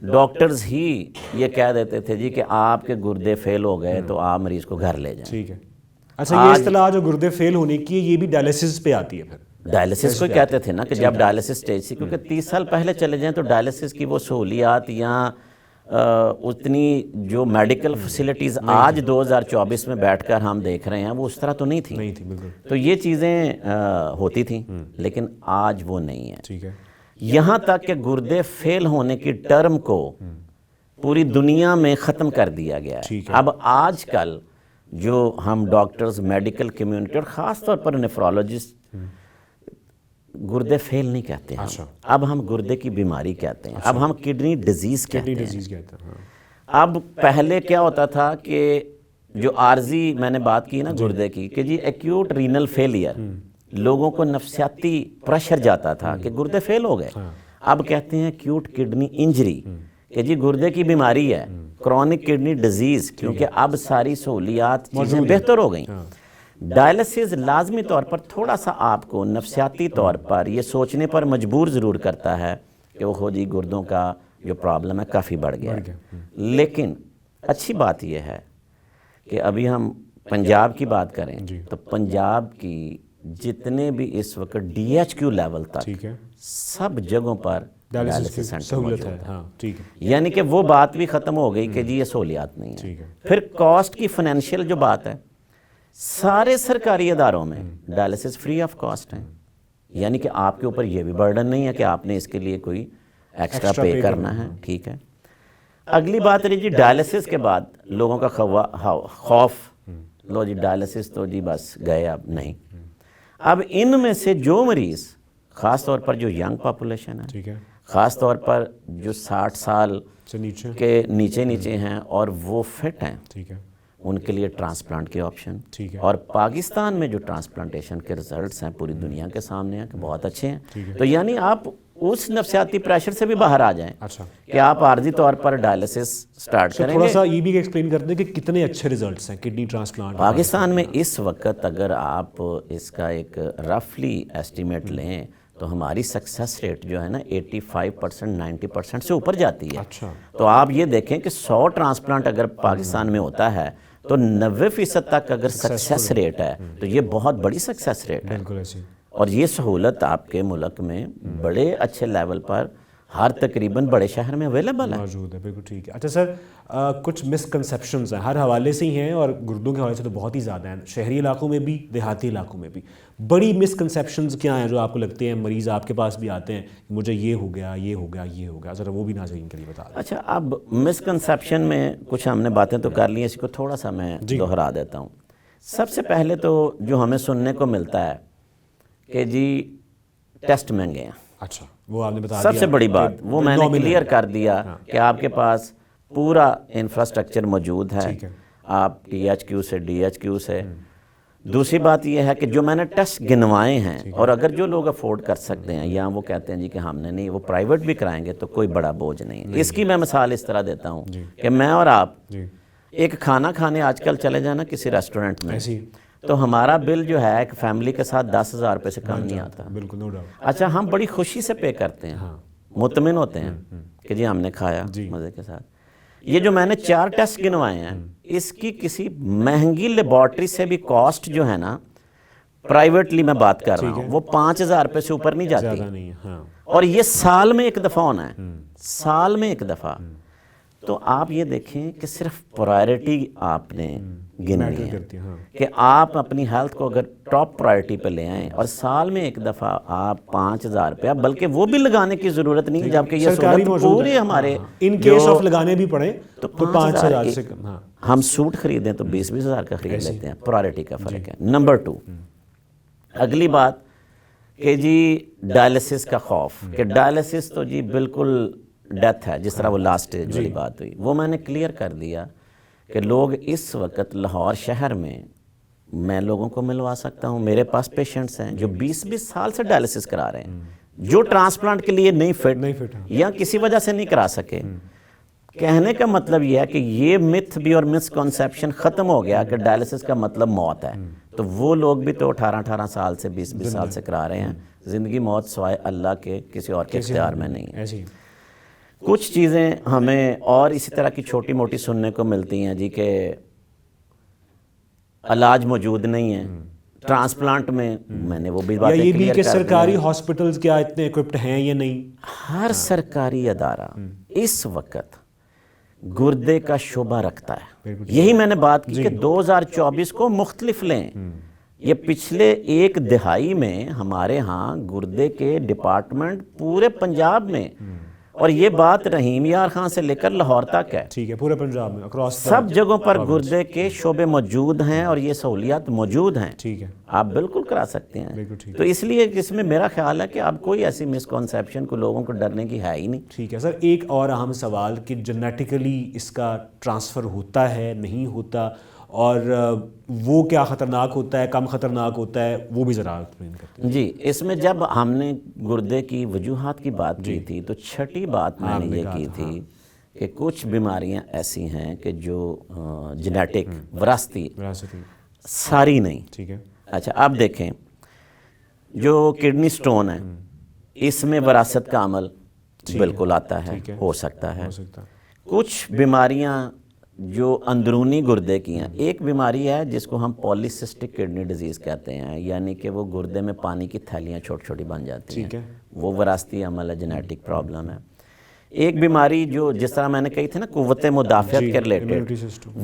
ڈاکٹرز ہی یہ کہہ دیتے تھے جی کہ آپ کے گردے فیل ہو گئے تو آپ مریض کو گھر لے جائیں۔ ٹھیک ہے، اچھا یہ اصطلاح جو گردے فیل ہونے کی ہے یہ بھی ڈائلسس پہ آتی ہے؟ پھر ڈائلسس کو کہتے تھے نا کہ جب ڈائلسس سٹیج سے، کیونکہ 30 سال پہلے چلے جائیں تو ڈائلسس کی وہ سہولیات یا اتنی جو میڈیکل فیسلٹیز آج 2024 میں بیٹھ کر ہم دیکھ رہے ہیں وہ اس طرح تو نہیں تھی، بالکل۔ تو یہ چیزیں ہوتی تھیں لیکن آج وہ نہیں ہیں۔ ٹھیک ہے، یہاں تک کہ گردے فیل ہونے کی ٹرم کو پوری دنیا میں ختم کر دیا گیا ہے۔ اب آج کل جو ہم ڈاکٹرز، میڈیکل کمیونٹی اور خاص طور پر نیفرولوجسٹ گردے فیل نہیں کہتے ہیں، اب ہم گردے کی بیماری کہتے ہیں، اب ہم کڈنی ڈیزیز کہتے ہیں۔ اب پہلے کیا ہوتا تھا کہ جو عارضی میں نے بات کی نا گردے کی کہ جی ایکیوٹ رینل فیلئر، لوگوں کو نفسیاتی پریشر جاتا تھا کہ گردے فیل ہو گئے، اب کہتے ہیں ایکیوٹ کڈنی انجری کہ جی گردے کی بیماری ہے، کرونک کڈنی ڈیزیز، کیونکہ اب ساری سہولیات چیزیں بہتر ہو گئیں۔ ڈائلسس لازمی طور پر تھوڑا سا آپ کو نفسیاتی طور پر یہ سوچنے پر مجبور ضرور کرتا ہے کہ وہ جی گردوں کا جو پرابلم ہے کافی بڑھ گیا ہے، لیکن اچھی بات یہ ہے کہ ابھی ہم پنجاب کی بات کریں تو پنجاب کی جتنے بھی اس وقت ڈی ایچ کیو لیول تک سب جگہوں پر ڈائلسس سینٹر موجود ہے، یعنی کہ وہ بات بھی ختم ہو گئی کہ جی یہ سہولیات نہیں ہیں۔ پھر کاسٹ کی فائنینشیل جو بات ہے، سارے سرکاری اداروں میں ڈائلسس فری آف کاسٹ ہیں، یعنی کہ آپ کے اوپر یہ بھی برڈن نہیں ہے کہ آپ نے اس کے لیے کوئی ایکسٹرا پے کرنا ہے۔ ٹھیک ہے، اگلی بات رہی جی ڈائلسس کے بعد لوگوں کا خوف، لو جی ڈائلسس تو جی بس گئے، اب نہیں۔ اب ان میں سے جو مریض خاص طور پر جو ینگ پاپولیشن ہے، خاص طور پر جو 60 سال کے نیچے ہیں اور وہ فٹ ہیں، ان کے لیے ٹرانسپلانٹ کے آپشن، اور پاکستان میں جو ٹرانسپلانٹیشن کے ریزلٹس ہیں پوری دنیا کے سامنے ہیں کہ بہت اچھے ہیں، تو یعنی آپ اس نفسیاتی پریشر سے بھی باہر آ جائیں کہ آپ عارضی طور پر ڈائلسس سٹارٹ کریں گے۔ تھوڑا سا یہ بھی ایکسپلین کر دیں کہ کتنے اچھے ریزلٹس ہیں کڈنی ٹرانسپلانٹ پاکستان میں اس وقت۔ اگر آپ اس کا ایک رفلی ایسٹیمیٹ لیں تو ہماری سکسیس ریٹ جو ہے نا 85%، 90% سے اوپر جاتی ہے۔ تو آپ یہ دیکھیں کہ 100 ٹرانسپلانٹ اگر پاکستان میں ہوتا ہے تو 90% تک اگر سکسیس ریٹ ہے تو یہ بہت بڑی سکسیس ریٹ ہے، اور یہ سہولت آپ کے ملک میں بڑے اچھے لیول پر ہر تقریباً بڑے شہر میں اویلیبل ہے، موجود ہے۔ بالکل ٹھیک ہے۔ اچھا سر، کچھ مسکنسیپشنز ہیں ہر حوالے سے ہی ہیں، اور گردوں کے حوالے سے تو بہت ہی زیادہ ہیں، شہری علاقوں میں بھی دیہاتی علاقوں میں بھی۔ بڑی مسکنسیپشنز کیا ہیں جو آپ کو لگتے ہیں مریض آپ کے پاس بھی آتے ہیں کہ مجھے یہ ہو گیا، یہ ہو گیا، یہ ہو گیا، ذرا وہ بھی ناظرین کے لیے بتا دیں۔ اچھا، اب مسکنسیپشن میں کچھ ہم نے باتیں تو کر لی ہیں، اس کو تھوڑا سا میں دہرا دیتا ہوں۔ سب سے پہلے تو جو ہمیں سننے کو ملتا ہے کہ جی ٹیسٹ مہنگے ہیں۔ اچھا، وہ آپ نے بتا دیا، سب سے بڑی بات وہ میں نے کلیئر کر دیا کہ آپ کے پاس پورا انفراسٹرکچر موجود ہے، آپ ٹی ایچ کیو سے ڈی ایچ کیو سے۔ دوسری بات یہ ہے کہ جو میں نے ٹیسٹ گنوائے ہیں، اور اگر جو لوگ افورڈ کر سکتے ہیں یا وہ کہتے ہیں جی کہ ہم نے نہیں، وہ پرائیویٹ بھی کرائیں گے تو کوئی بڑا بوجھ نہیں۔ اس کی میں مثال اس طرح دیتا ہوں کہ میں اور آپ ایک کھانا کھانے آج کل چلے جانا کسی ریسٹورنٹ میں، تو ہمارا بل جو ہے ایک فیملی کے ساتھ 10,000 روپے سے کم نہیں آتا۔ بالکل، نو ڈاؤٹ۔ اچھا، ہم بڑی خوشی سے پے کرتے ہیں، مطمئن ہوتے ہیں کہ جی ہم نے کھایا مزے کے ساتھ۔ یہ جو میں نے 4 ٹیسٹ گنوائے ہیں، اس کی کسی مہنگی لیبارٹری سے بھی کاسٹ جو ہے نا، پرائیویٹلی میں بات کر رہا ہوں، وہ 5,000 روپے سے اوپر نہیں جاتی، اور یہ سال میں ایک دفعہ ہونا ہے، سال میں ایک دفعہ۔ تو آپ یہ دیکھیں کہ صرف پرائرٹی آپ نے گننی ہے ہاں کہ آپ اپنی ہیلتھ کو اگر ٹاپ پرائرٹی پہ لے آئیں اور سال میں ایک دفعہ آپ 5,000 روپیہ، بلکہ وہ بھی لگانے کی ضرورت نہیں جبکہ یہ سرکاری سہولت موجود پورے ہے، ہمارے ان کیس آف لگانے بھی پڑے تو تو 5,000 سے کم. ہاں ہم سوٹ خریدیں تو 20,000 کا خرید لیتے ہیں. پرائرٹی کا فرق ہے. نمبر 2، اگلی بات کہ جی ڈائلسس کا خوف، کہ ڈائلسس تو جی بالکل ڈیتھ ہے، جس طرح وہ لاسٹ اسٹیج والی بات ہوئی، وہ میں نے کلیئر کر دیا کہ لوگ اس وقت لاہور شہر میں لوگوں کو ملوا سکتا ہوں. میرے پاس پیشنٹس ہیں جو 20 سال سے ڈائلسس کرا رہے ہیں، جو ٹرانسپلانٹ کے لیے نہیں فٹ یا کسی وجہ سے نہیں کرا سکے. کہنے کا مطلب یہ ہے کہ یہ متھ بھی اور مسکنسیپشن ختم ہو گیا کہ ڈائلسس کا مطلب موت ہے. تو وہ لوگ بھی تو 18 سال سے 20 سال سے کرا رہے ہیں. زندگی موت سوائے اللہ کے کسی اور کے اختیار میں نہیں ہے. ایسی کچھ چیزیں ہمیں اور اسی طرح کی چھوٹی موٹی سننے کو ملتی ہیں جی کہ علاج موجود نہیں ہے ٹرانسپلانٹ میں نے وہ بھی یا باتیں یہ بھی کلیئر کہ کر دی سرکاری ہیں. ہاسپٹلز کیا اتنے اکوپڈ ہیں یا نہیں. ہر سرکاری ادارہ اس وقت گردے کا شعبہ رکھتا ہے. یہی میں نے بات کی کہ 2024 کو مختلف لیں. یہ پچھلے 1 دہائی میں ہمارے ہاں گردے کے ڈپارٹمنٹ پورے پنجاب میں، اور یہ بات رحیم یار خان سے لے کر لاہور تک ہے، ٹھیک ہے، پورے پنجاب میں اکراس سب جگہوں پر گردے کے شعبے موجود ہیں اور یہ سہولیات موجود ہیں. ٹھیک ہے، آپ بالکل کرا سکتے ہیں. بالکل ٹھیک تو اس لیے اس میں میرا خیال ہے کہ اب کوئی ایسی مسکنسیپشن کو لوگوں کو ڈرنے کی ہے ہی نہیں. ٹھیک ہے سر. ایک اور اہم سوال کہ جنیٹیکلی اس کا ٹرانسفر ہوتا ہے نہیں ہوتا، اور وہ کیا خطرناک ہوتا ہے، کم خطرناک ہوتا ہے، وہ بھی ذرا ایکسپلین کرتے ہیں. جی، اس میں جب ہم نے گردے کی وجوہات کی بات کی تھی تو چھٹی بات میں نے یہ کی تھی کہ کچھ بیماریاں ایسی ہیں کہ جو جنیٹک وراثتی، ساری نہیں. ٹھیک ہے، اچھا اب دیکھیں جو کڈنی سٹون ہے اس میں وراثت کا عمل بالکل آتا ہے، ہو سکتا ہے. کچھ بیماریاں جو اندرونی گردے کی ہیں، ایک بیماری ہے جس کو ہم پولیسسٹک کڈنی ڈیزیز کہتے ہیں، یعنی کہ وہ گردے میں پانی کی تھیلیاں چھوٹی چھوٹی بن جاتی ہیں، وہ وراثتی عمل ہے، جنیٹک پرابلم ہے. ایک بیماری جو جس طرح میں نے کہی تھی نا قوت مدافعت کے ریلیٹڈ،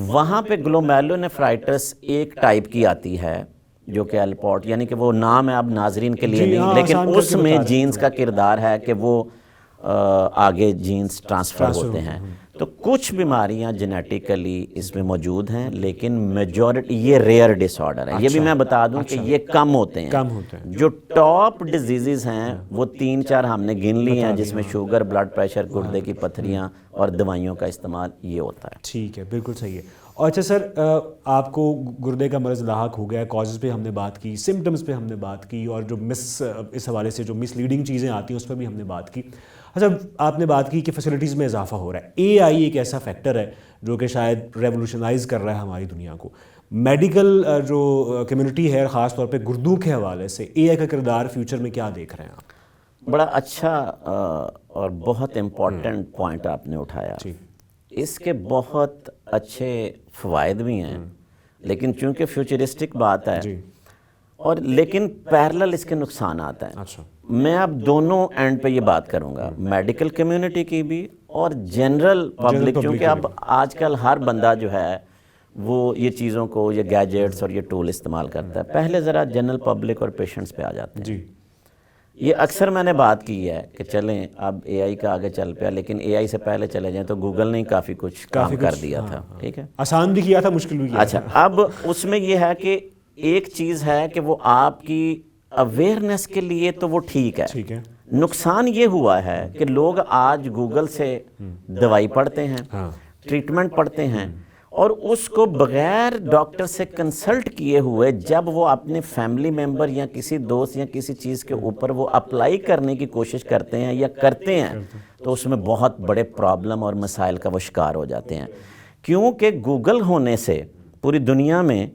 وہاں پہ گلومیرولونیفرائٹس ایک ٹائپ کی آتی ہے جو کہ الپورٹ، یعنی کہ وہ نام ہے اب ناظرین کے لیے نہیں، لیکن اس میں جینز کا کردار ہے کہ وہ آگے جینز ٹرانسفر ہوتے ہیں. تو کچھ بیماریاں جنیٹیکلی اس میں موجود ہیں، لیکن میجورٹی یہ ریئر ڈس آرڈر ہے. یہ بھی میں بتا دوں کہ یہ کم ہوتے ہیں. جو ٹاپ ڈیزیزز ہیں وہ 3-4 ہم نے گن لی ہیں، جس میں شوگر، بلڈ پریشر، گردے کی پتھریاں اور دوائیوں کا استعمال یہ ہوتا ہے. ٹھیک ہے، بالکل صحیح ہے. اور اچھا سر، آپ کو گردے کا مرض لاحق ہو گیا، کازز پہ ہم نے بات کی، سمٹمز پہ ہم نے بات کی، اور جو اس حوالے سے جو مس لیڈنگ چیزیں آتی ہیں اس پہ بھی ہم نے بات کی. اچھا آپ نے بات کی کہ فیسلٹیز میں اضافہ ہو رہا ہے. اے آئی ایک ایسا فیکٹر ہے جو کہ شاید ریولوشنائز کر رہا ہے ہماری دنیا کو. میڈیکل جو کمیونٹی ہے، خاص طور پہ گردوں کے حوالے سے اے آئی کا کردار فیوچر میں کیا دیکھ رہے ہیں آپ؟ بڑا اچھا اور بہت امپورٹنٹ پوائنٹ آپ نے اٹھایا. اس کے بہت اچھے فوائد بھی ہیں، لیکن چونکہ فیوچرسٹک بات ہے اور لیکن پیرلل اس کے نقصانات ہیں. میں اب دونوں اینڈ پہ یہ بات کروں گا، میڈیکل کمیونٹی کی بھی اور جنرل پبلک، چونکہ اب آج کل ہر بندہ جو ہے وہ یہ چیزوں کو، یہ گیجٹس اور یہ ٹول استعمال کرتا ہے. پہلے ذرا جنرل پبلک اور پیشنٹس پہ آ جاتے ہیں. یہ اکثر میں نے بات کی ہے کہ چلیں اب اے آئی کا آگے چل پیا، لیکن اے آئی سے پہلے چلے جائیں تو گوگل نے کافی کچھ کام کر دیا تھا. ٹھیک ہے، آسان بھی کیا تھا، مشکل بھی کیا. اچھا اب اس میں یہ ہے کہ ایک چیز ہے کہ وہ آپ کی اویئرنیس کے لیے تو وہ ٹھیک ہے. نقصان یہ ہوا ہے کہ لوگ آج گوگل سے دوائی پڑھتے ہیں، ٹریٹمنٹ پڑھتے ہیں، اور اس کو بغیر ڈاکٹر سے کنسلٹ کیے ہوئے جب وہ اپنے فیملی ممبر یا کسی دوست یا کسی چیز کے اوپر وہ اپلائی کرنے کی کوشش کرتے ہیں یا کرتے ہیں، تو اس میں بہت بڑے پرابلم اور مسائل کا وہ شکار ہو جاتے ہیں. کیونکہ گوگل ہونے سے پوری دنیا میں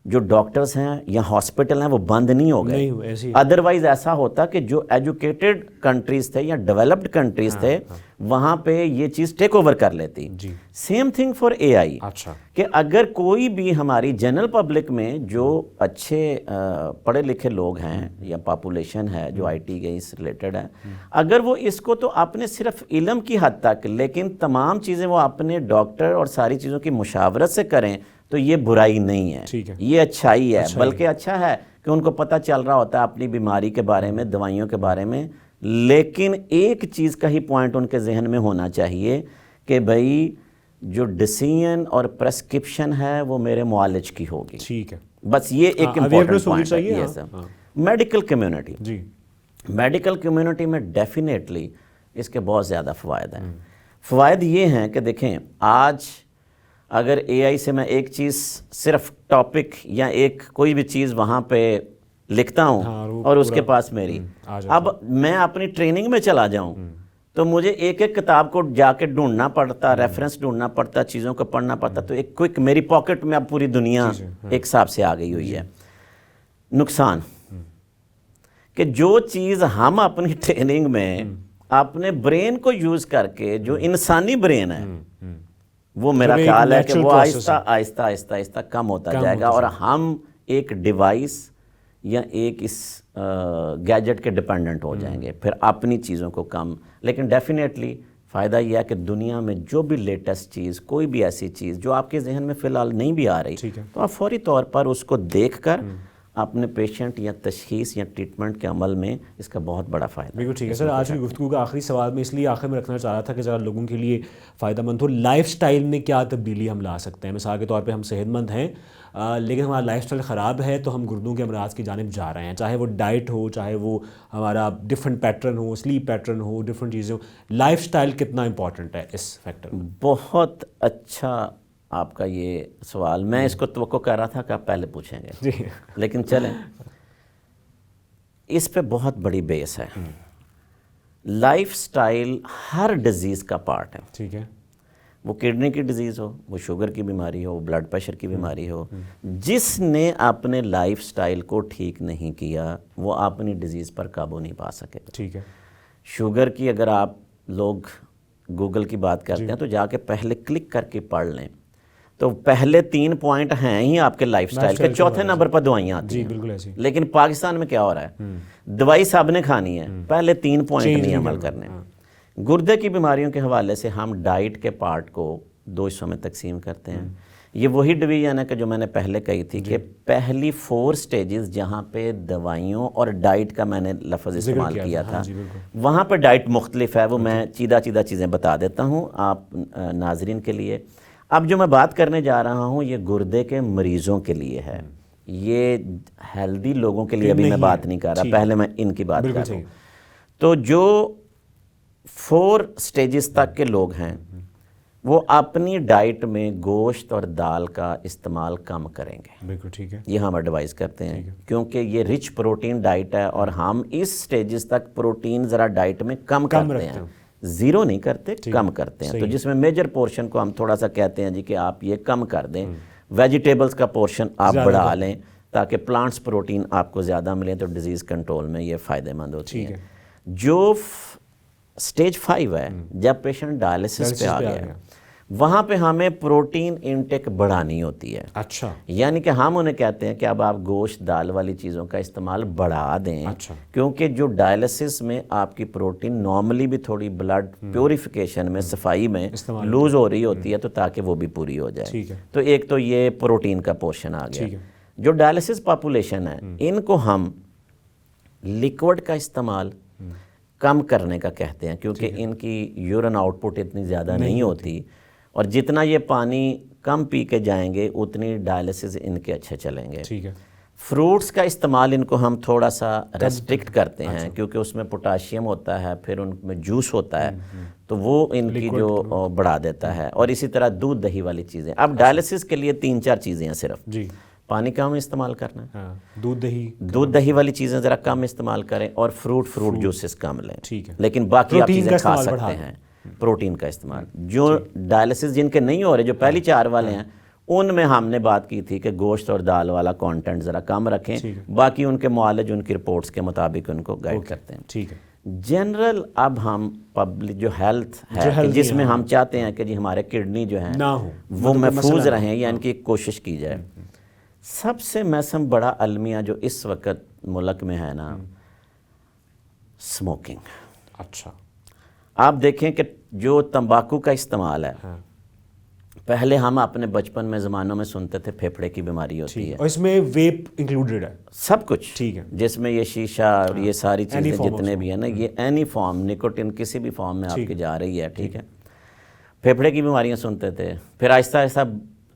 جو ڈاکٹرز ہیں یا ہاسپٹل ہیں وہ بند نہیں ہو گئے. ادروائز ایسا ہوتا کہ جو ایجوکیٹڈ کنٹریز تھے یا ڈیولپڈ کنٹریز تھے وہاں پہ یہ چیز ٹیک اوور کر لیتی. سیم تھنگ فار اے آئی. اچھا کہ اگر کوئی بھی ہماری جنرل پبلک میں جو اچھے پڑھے لکھے لوگ ہیں یا پاپولیشن ہے جو آئی ٹی کے اس ریلیٹڈ ہے, اگر وہ اس کو تو اپنے صرف علم کی حد تک, لیکن تمام چیزیں وہ اپنے ڈاکٹر اور ساری چیزوں کی مشاورت سے کریں تو یہ برائی نہیں ہے, یہ اچھائی ہے. بلکہ اچھا ہے کہ ان کو پتہ چل رہا ہوتا ہے اپنی بیماری کے بارے میں, دوائیوں کے بارے میں. لیکن ایک چیز کا ہی پوائنٹ ان کے ذہن میں ہونا چاہیے کہ بھئی جو ڈیسیژن اور پرسکرپشن ہے وہ میرے معالج کی ہوگی. ٹھیک ہے, بس یہ ایک امپورٹنٹ پوائنٹ ہے. یہ سب میڈیکل کمیونٹی, میڈیکل کمیونٹی میں ڈیفینیٹلی اس کے بہت زیادہ فوائد ہیں. فوائد یہ ہیں کہ دیکھیں, آج اگر اے آئی سے میں ایک چیز صرف ٹاپک یا ایک کوئی بھی چیز وہاں پہ لکھتا ہوں اور اس کے پاس میری, اب میں اپنی ٹریننگ میں چلا جاؤں تو مجھے ایک ایک کتاب کو جا کے ڈھونڈنا پڑتا, ریفرنس ڈھونڈنا پڑتا, چیزوں کو پڑھنا پڑتا. تو ایک کوئک میری پاکٹ میں اب پوری دنیا ایک حساب سے آ گئی ہوئی ہے. نقصان کہ جو چیز ہم اپنی ٹریننگ میں اپنے برین کو یوز کر کے, جو انسانی برین ہے وہ میرا خیال ہے کہ وہ آہستہ آہستہ آہستہ آہستہ کم ہوتا جائے گا, اور ہم ایک ڈیوائس یا ایک اس گیجٹ کے ڈیپینڈنٹ ہو جائیں گے, پھر اپنی چیزوں کو کم. لیکن ڈیفینیٹلی فائدہ یہ ہے کہ دنیا میں جو بھی لیٹسٹ چیز, کوئی بھی ایسی چیز جو آپ کے ذہن میں فی الحال نہیں بھی آ رہی, تو آپ فوری طور پر اس کو دیکھ کر اپنے پیشنٹ یا تشخیص یا ٹریٹمنٹ کے عمل میں اس کا بہت بڑا فائدہ. بالکل ٹھیک ہے سر. آج کی گفتگو کا آخری سوال میں اس لیے آخر میں رکھنا چاہ رہا تھا کہ ذرا لوگوں کے لیے فائدہ مند ہو. لائف سٹائل میں کیا تبدیلی ہم لا سکتے ہیں؟ مثال کے طور پہ ہم صحت مند ہیں لیکن ہمارا لائف سٹائل خراب ہے تو ہم گردوں کے امراض کی جانب جا رہے ہیں, چاہے وہ ڈائٹ ہو, چاہے وہ ہمارا ڈفرینٹ پیٹرن ہو, سلیپ پیٹرن ہو, ڈفرینٹ چیزیں ہو. لائف سٹائل کتنا امپورٹنٹ ہے اس فیکٹر میں؟ بہت اچھا آپ کا یہ سوال. میں اس کو توقع کر رہا تھا کہ آپ پہلے پوچھیں گے, لیکن چلیں, اس پہ بہت بڑی بیس ہے. لائف سٹائل ہر ڈیزیز کا پارٹ ہے. ٹھیک ہے, وہ کڈنی کی ڈیزیز ہو, وہ شوگر کی بیماری ہو, بلڈ پریشر کی بیماری ہو. جس نے اپنے لائف سٹائل کو ٹھیک نہیں کیا وہ اپنی ڈیزیز پر قابو نہیں پا سکے. ٹھیک ہے, شوگر کی اگر آپ لوگ گوگل کی بات کرتے ہیں تو جا کے پہلے کلک کر کے پڑھ لیں, تو پہلے 3 پوائنٹ ہیں ہی آپ کے لائف سٹائل کے, چوتھے نمبر پر دوائیاں آتی ہیں. بالکل ایسی. لیکن پاکستان میں کیا ہو رہا ہے, دوائی سب نے کھانی ہے, پہلے 3 پوائنٹ نہیں عمل کرنے. گردے کی بیماریوں کے حوالے سے ہم ڈائٹ کے پارٹ کو 2 حصوں میں تقسیم کرتے ہیں. یہ وہی ڈویژن ہے کہ جو میں نے پہلے کہی تھی کہ پہلی 4 سٹیجز جہاں پہ دوائیوں اور ڈائٹ کا میں نے لفظ استعمال کیا تھا, وہاں پہ ڈائٹ مختلف ہے. وہ میں چیدہ چیزیں بتا دیتا ہوں آپ ناظرین کے لیے. اب جو میں بات کرنے جا رہا ہوں یہ گردے کے مریضوں کے لیے ہے, یہ ہیلدی لوگوں کے لیے ابھی میں بات نہیں کر رہا, پہلے میں ان کی بات کر رہا ہوں. تو جو 4 سٹیجز تک کے لوگ ہیں وہ اپنی ڈائٹ میں گوشت اور دال کا استعمال کم کریں گے. بالکل ٹھیک ہے, یہ ہم ایڈوائز کرتے ہیں کیونکہ یہ رچ پروٹین ڈائٹ ہے, اور ہم اس سٹیجز تک پروٹین ذرا ڈائٹ میں کم کرتے ہیں, زیرو نہیں کرتے, کم کرتے ہیں. تو جس میں میجر پورشن کو ہم تھوڑا سا کہتے ہیں جی کہ آپ یہ کم کر دیں, ویجیٹیبلز کا پورشن آپ بڑھا لیں تاکہ پلانٹس پروٹین آپ کو زیادہ ملیں, تو ڈیزیز کنٹرول میں یہ فائدہ مند ہوتی ہے. جو سٹیج 5 ہے, جب پیشنٹ ڈائلسس پہ آ گیا, وہاں پہ ہمیں پروٹین انٹیک بڑھانی ہوتی ہے. اچھا, یعنی کہ ہم انہیں کہتے ہیں کہ اب آپ گوشت دال والی چیزوں کا استعمال بڑھا دیں. کیونکہ جو ڈائلسس میں آپ کی پروٹین نارملی بھی تھوڑی بلڈ پیوریفیکیشن میں, صفائی میں لوز ہو رہی ہوتی ہے, تو تاکہ وہ بھی پوری ہو جائے. تو ایک تو یہ پروٹین کا پورشن آ گیا. جو ڈائلسس پاپولیشن ہے ان کو ہم لیکوڈ کا استعمال کم کرنے کا کہتے ہیں, کیونکہ ان کی یورین آؤٹ پٹ اتنی زیادہ نہیں ہوتی, اور جتنا یہ پانی کم پی کے جائیں گے اتنی ڈائلسس ان کے اچھے چلیں گے. فروٹس کا استعمال ان کو ہم تھوڑا سا ریسٹرکٹ کرتے ہیں کیونکہ اس میں پوٹاشیم ہوتا ہے, پھر ان میں جوس ہوتا ہے, تو وہ ان کی جو بڑھا دیتا ہے. اور اسی طرح دودھ دہی والی چیزیں. اب ڈائلسس کے لیے 3-4 چیزیں ہیں صرف. پانی کم استعمال کرنا ہے, دودھ دہی والی چیزیں ذرا کم استعمال کریں, اور فروٹ جوسز کم لیں. لیکن باقی آپ چیزیں کھا سکتے ہیں. پروٹین کا استعمال, جو ڈائلسس جن کے نہیں ہو رہے, جو پہلی 4 والے ہیں, ان میں ہم نے بات کی تھی کہ گوشت اور دال والا کانٹینٹ ذرا کم رکھیں. باقی ان کے معالج ان کی رپورٹس کے مطابق ان کو گائیڈ کرتے ہیں. جنرل اب ہم پبلک جو ہیلتھ ہے کہ جس میں ہم چاہتے ہیں کہ جی ہمارے کڈنی جو ہیں وہ محفوظ رہیں یا ان کی کوشش کی جائے. سب سے میسم بڑا المیہ جو اس وقت ملک میں ہے نا، اسموکنگ. اچھا، آپ دیکھیں کہ جو تمباکو کا استعمال ہے، پہلے ہم اپنے بچپن میں زمانوں میں سنتے تھے پھیپھڑے کی بیماری ہوتی ہے، اور اس میں ویپ انکلوڈڈ ہے، سب کچھ ٹھیک ہے، جس میں یہ شیشہ اور یہ ساری چیزیں جتنے بھی ہیں نا، یہ اینی فارم نکوٹین کسی بھی فارم میں آپ کی جا رہی ہے. ٹھیک ہے، پھیپھڑے کی بیماریاں سنتے تھے، پھر آہستہ آہستہ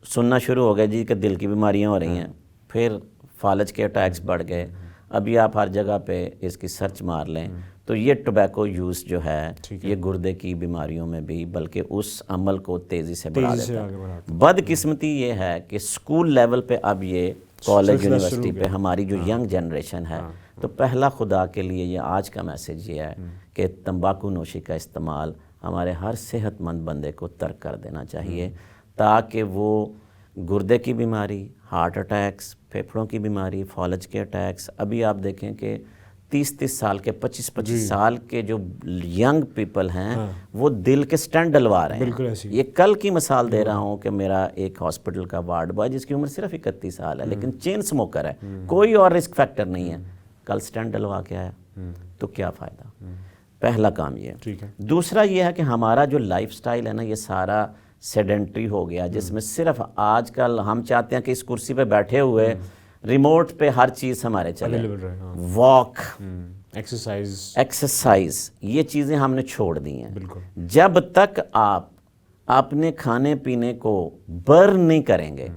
سننا شروع ہو گئے جی کہ دل کی بیماریاں ہو رہی ہیں، پھر فالج کے اٹیکس بڑھ گئے. ابھی آپ ہر جگہ پہ اس کی سرچ مار لیں تو یہ ٹوبیکو یوز جو ہے یہ گردے کی بیماریوں میں بھی بلکہ اس عمل کو تیزی سے بڑھا دیتا ہے. بدقسمتی یہ ہے کہ اسکول لیول پہ اب یہ کالج یونیورسٹی پہ ہماری جو ینگ جنریشن ہے، تو پہلا خدا کے لیے یہ آج کا میسیج یہ ہے کہ تمباکو نوشی کا استعمال ہمارے ہر صحت مند بندے کو ترک کر دینا چاہیے، تاکہ وہ گردے کی بیماری، ہارٹ اٹیکس، پھیپھڑوں کی بیماری، فالج کے اٹیکس. ابھی آپ دیکھیں کہ 30 سال کے 25 سال کے جو ینگ پیپل ہیں وہ دل کے سٹنٹ ڈلوا رہے ہیں. یہ کل کی مثال دے رہا ہوں کہ میرا ایک ہاسپٹل کا وارڈ بوائے جس کی عمر صرف 31 سال ہے لیکن چین سموکر ہے، کوئی اور رسک فیکٹر نہیں ہے، کل سٹنٹ ڈلوا کے آیا، تو کیا فائدہ. پہلا کام یہ ہے. دوسرا یہ ہے کہ ہمارا جو لائف سٹائل ہے نا، یہ sara سیڈنٹری ہو گیا، جس میں صرف آج کل ہم چاہتے ہیں کہ اس کرسی پہ بیٹھے ہوئے ریموٹ پہ ہر چیز ہمارے چلے. واک، ایکسرسائز، یہ چیزیں ہم نے چھوڑ دی ہیں. جب تک آپ اپنے کھانے پینے کو برن نہیں کریں گے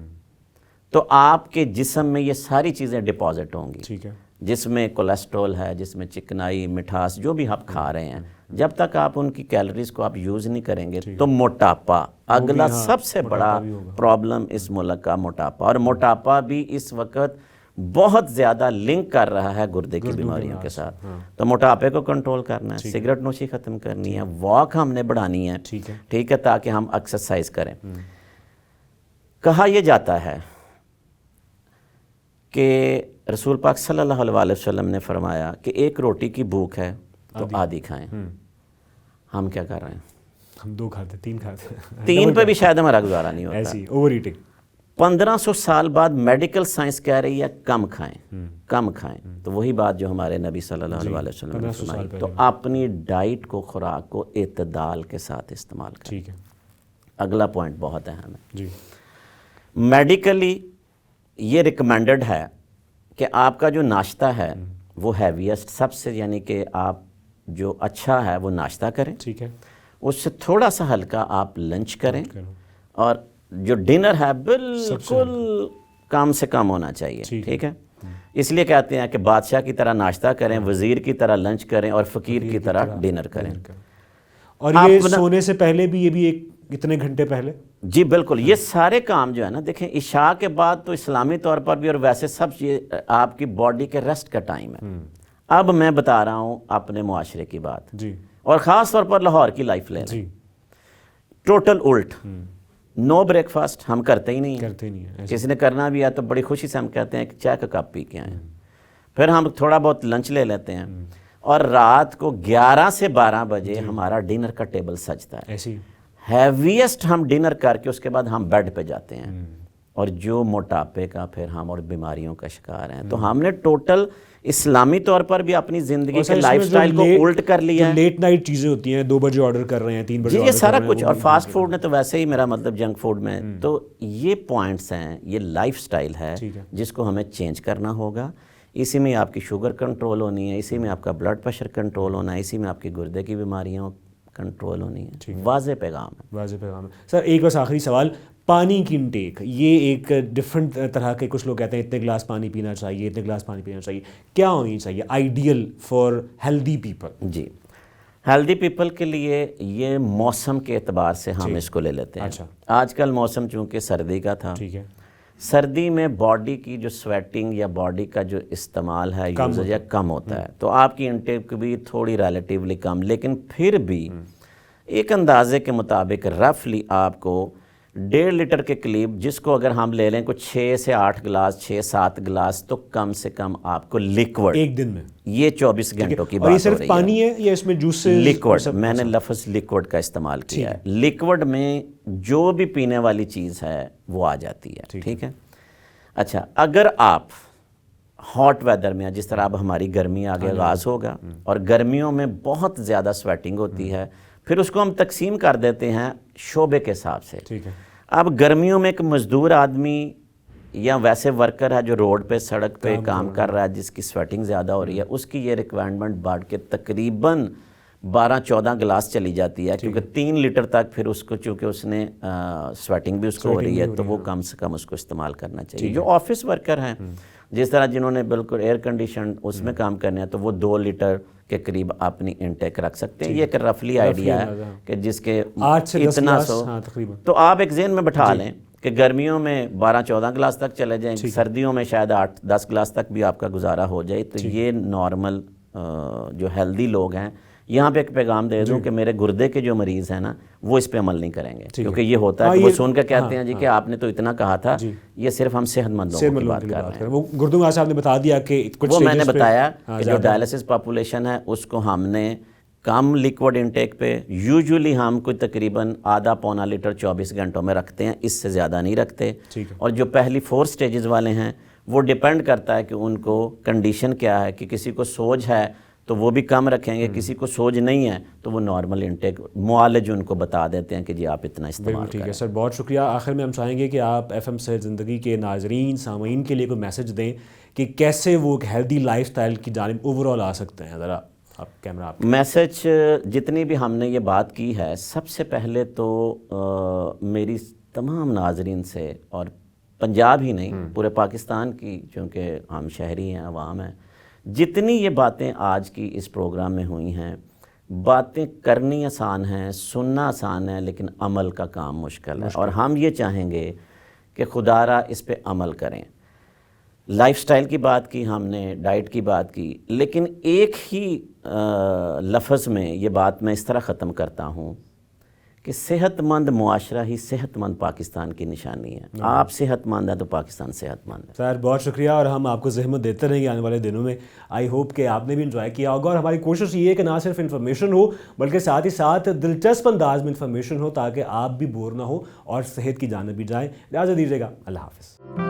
تو آپ کے جسم میں یہ ساری چیزیں ڈپازٹ ہوں گی، جس میں کولیسٹرول ہے، جس میں چکنائی، مٹھاس، جو بھی آپ کھا رہے ہیں. جب تک آپ ان کی کیلریز کو آپ یوز نہیں کریں گے تو موٹاپا اگلا سب سے بڑا پرابلم اس ملک کا موٹاپا. اور موٹاپا بھی اس وقت بہت زیادہ لنک کر رہا ہے گردے کی بیماریوں کے ساتھ. تو موٹاپے کو کنٹرول کرنا ہے، سگریٹ نوشی ختم کرنی ہے، واک ہم نے بڑھانی ہے، ٹھیک ہے، تاکہ ہم ایکسرسائز کریں. کہا یہ جاتا ہے کہ رسول پاک صلی اللہ علیہ وسلم نے فرمایا کہ ایک روٹی کی بھوک ہے تو آدھی کھائیں. ہم کیا کر رہے ہیں؟ ہم 2 کھاتے، 3 کھاتے، 3 پہ بھی شاید ہمارا گزارا نہیں ہوتا. ایسی اوور ایٹنگ. 1500 سال بعد میڈیکل سائنس کہہ رہی ہے کم کھائیں، کم کھائیں. تو وہی بات جو ہمارے نبی صلی اللہ علیہ وسلم نے فرمائی. تو اپنی ڈائٹ کو، خوراک کو اعتدال کے ساتھ استعمال کریں. ٹھیک ہے. اگلا پوائنٹ بہت اہم ہے. جی، میڈیکلی یہ ریکمینڈڈ ہے کہ آپ کا جو ناشتہ ہے وہ ہیویسٹ سب سے، یعنی کہ آپ جو اچھا ہے وہ ناشتہ کریں، ٹھیک ہے، اس سے تھوڑا سا ہلکا آپ لنچ کریں، اور جو ڈنر ہے بالکل کم سے کم ہونا چاہیے. ٹھیک ہے. اس لیے کہتے ہیں کہ بادشاہ کی طرح ناشتہ کریں، وزیر کی طرح لنچ کریں، اور فقیر کی طرح ڈنر کریں. اور یہ سونے سے پہلے بھی، یہ بھی ایک اتنے گھنٹے پہلے. جی بالکل. یہ سارے کام جو ہے نا، دیکھیں عشاء کے بعد تو اسلامی طور پر بھی اور ویسے سب یہ آپ کی باڈی کے ریسٹ کا ٹائم ہے. اب میں بتا رہا ہوں اپنے معاشرے کی بات، جی، اور خاص طور پر لاہور کی لائف لے لیں. ٹوٹل الٹ. نو بریک فاسٹ ہم کرتے ہی نہیں ہیں. کسی نے کرنا بھی ہے تو بڑی خوشی سے ہم کہتے ہیں کہ چائے کا کپ پی کے آئیں. پھر ہم تھوڑا بہت لنچ لے لیتے ہیں، اور رات کو 11 سے 12 بجے ہمارا ڈنر کا ٹیبل سجتا ہے. ہیویسٹ ہم ڈنر کر کے اس کے بعد ہم بیڈ پہ جاتے ہیں، اور جو موٹاپے کا پھر ہم اور بیماریوں کا شکار ہیں. تو ہم نے ٹوٹل اسلامی طور پر بھی اپنی زندگی کے لائف سٹائل کو الٹ کر لیا ہے. لیٹ نائٹ چیزیں ہوتی ہیں، 2 بجے آرڈر کر رہے ہیں، 3 بجے جی، یہ سارا کچھ. اور فاسٹ فوڈ نے تو ویسے ہی، میرا مطلب جنک فوڈ میں. تو یہ پوائنٹس ہیں، یہ لائف سٹائل ہے جس کو ہمیں چینج کرنا ہوگا. اسی میں آپ کی شوگر کنٹرول ہونی ہے، اسی میں آپ کا بلڈ پریشر کنٹرول ہونا ہے، اسی میں آپ کی گردے کی بیماریاں کنٹرول ہونی ہے. واضح پیغام ہے. واضح پیغام ہے. سر ایک بس آخری سوال، پانی کی انٹیک، یہ ایک ڈفرینٹ طرح کے، کچھ لوگ کہتے ہیں اتنے گلاس پانی پینا چاہیے، اتنے گلاس پانی پینا چاہیے، کیا ہونی چاہیے آئیڈیل فار ہیلدی پیپل؟ جی، ہیلدی پیپل کے لیے یہ موسم کے اعتبار سے ہم اس کو لے لیتے ہیں. آج کل موسم چونکہ سردی کا تھا، ٹھیک ہے، سردی میں باڈی کی جو سویٹنگ یا باڈی کا جو استعمال ہے یوزیج کم ہوتا ہے، تو آپ کی انٹیک بھی تھوڑی ریلیٹیولی کم، لیکن پھر بھی ایک اندازے کے مطابق رفلی آپ کو 1.5 لیٹر کے قریب، جس کو اگر ہم لے لیں کچھ 6 سے 8 گلاس، 6-7 گلاس، تو کم سے کم آپ کو لیکوڈ ایک دن میں، یہ 24 گھنٹوں کی اور یہ بات ہو صرف رہی پانی ہے یا اس میں جوسز؟ لیکوڈ، میں نے لفظ لیکوڈ کا استعمال کیا ہے. لیکوڈ میں جو بھی پینے والی چیز ہے وہ آ جاتی ہے. ٹھیک ہے. اچھا، اگر آپ ہاٹ ویدر میں، جس طرح اب ہماری گرمی آگے آغاز ہوگا اور گرمیوں میں بہت زیادہ سویٹنگ ہوتی ہے، پھر اس کو ہم تقسیم کر دیتے ہیں شعبے کے حساب سے. اب گرمیوں میں ایک مزدور آدمی یا ویسے ورکر ہے جو روڈ پہ، سڑک پہ کام کر رہا ہے، جس کی سویٹنگ زیادہ ہو رہی ہے، اس کی یہ ریکوائرمنٹ بڑھ کے تقریباً 12-14 گلاس چلی جاتی ہے، کیونکہ 3 لیٹر تک پھر اس کو، چونکہ اس نے سویٹنگ بھی اس کو ہو رہی ہے، تو وہ کم سے کم اس کو استعمال کرنا چاہیے. جو آفس ورکر ہیں، جس طرح جنہوں نے بالکل ایئر کنڈیشن اس میں کام کرنے ہیں، تو وہ 2 لیٹر کے قریب اپنی انٹیک رکھ سکتے ہیں. یہ ایک رفلی آئیڈیا ہے کہ جس کے 8 سے 10 اتنا گلاس تو آپ ایک ذہن میں بٹھا لیں کہ گرمیوں میں 12-14 گلاس تک چلے جائیں، سردیوں میں شاید 8-10 گلاس تک بھی آپ کا گزارا ہو جائے. تو یہ نارمل جو ہیلدی لوگ ہیں، یہاں پہ ایک پیغام دے دوں کہ میرے گردے کے جو مریض ہیں نا، وہ اس پہ عمل نہیں کریں گے، کیونکہ یہ ہوتا ہے کہ وہ سن کے کہتے ہیں جی کہ آپ نے تو اتنا کہا تھا. یہ صرف ہم صحت مند لوگوں کی بات کر رہے ہیں. وہ گردوں کا صاحب نے بتا دیا کہ کچھ، وہ میں نے بتایا کہ جو ڈائلسس پاپولیشن ہے اس کو ہم نے کم لیکوڈ انٹیک پہ، یوزولی ہم کوئی تقریباً آدھا-پونا لیٹر 24 گھنٹوں میں رکھتے ہیں، اس سے زیادہ نہیں رکھتے. اور جو پہلی 4 سٹیجز والے ہیں، وہ ڈیپینڈ کرتا ہے کہ ان کو کنڈیشن کیا ہے، کہ کسی کو سوج ہے تو وہ بھی کم رکھیں گے، کسی کو سوج نہیں ہے تو وہ نارمل انٹیک، معالج ان کو بتا دیتے ہیں کہ جی آپ اتنا استعمال کریں. ٹھیک ہے سر، بہت شکریہ. آخر میں ہم چاہیں گے کہ آپ ایف ایم صحت زندگی کے ناظرین، سامعین کے لیے کوئی میسج دیں کہ کیسے وہ ایک ہیلدی لائف سٹائل کی جانب اوور آل آ سکتے ہیں. ذرا آپ کیمرہ آپ میسج جتنی بھی ہم نے یہ بات کی ہے، سب سے پہلے تو میری تمام ناظرین سے، اور پنجاب ہی نہیں پورے پاکستان کی، چونکہ ہم شہری ہیں، عوام ہیں، جتنی یہ باتیں آج کی اس پروگرام میں ہوئی ہیں، باتیں کرنی آسان ہیں، سننا آسان ہے، لیکن عمل کا کام مشکل ہے. اور ہم یہ چاہیں گے کہ خدا را اس پہ عمل کریں. لائف سٹائل کی بات کی ہم نے، ڈائٹ کی بات کی، لیکن ایک ہی لفظ میں یہ بات میں اس طرح ختم کرتا ہوں کہ صحت مند معاشرہ ہی صحت مند پاکستان کی نشانی ہے. آپ صحت مند ہیں تو پاکستان صحت مند ہے. سر بہت شکریہ، اور ہم آپ کو زحمت دیتے رہیں گے آنے والے دنوں میں. آئی ہوپ کہ آپ نے بھی انجوائے کیا ہوگا، اور ہماری کوشش یہ ہے کہ نہ صرف انفارمیشن ہو بلکہ ساتھ ہی ساتھ دلچسپ انداز میں انفارمیشن ہو، تاکہ آپ بھی بور نہ ہو اور صحت کی جانب بھی جائیں. اجازت دیجیے گا، اللہ حافظ.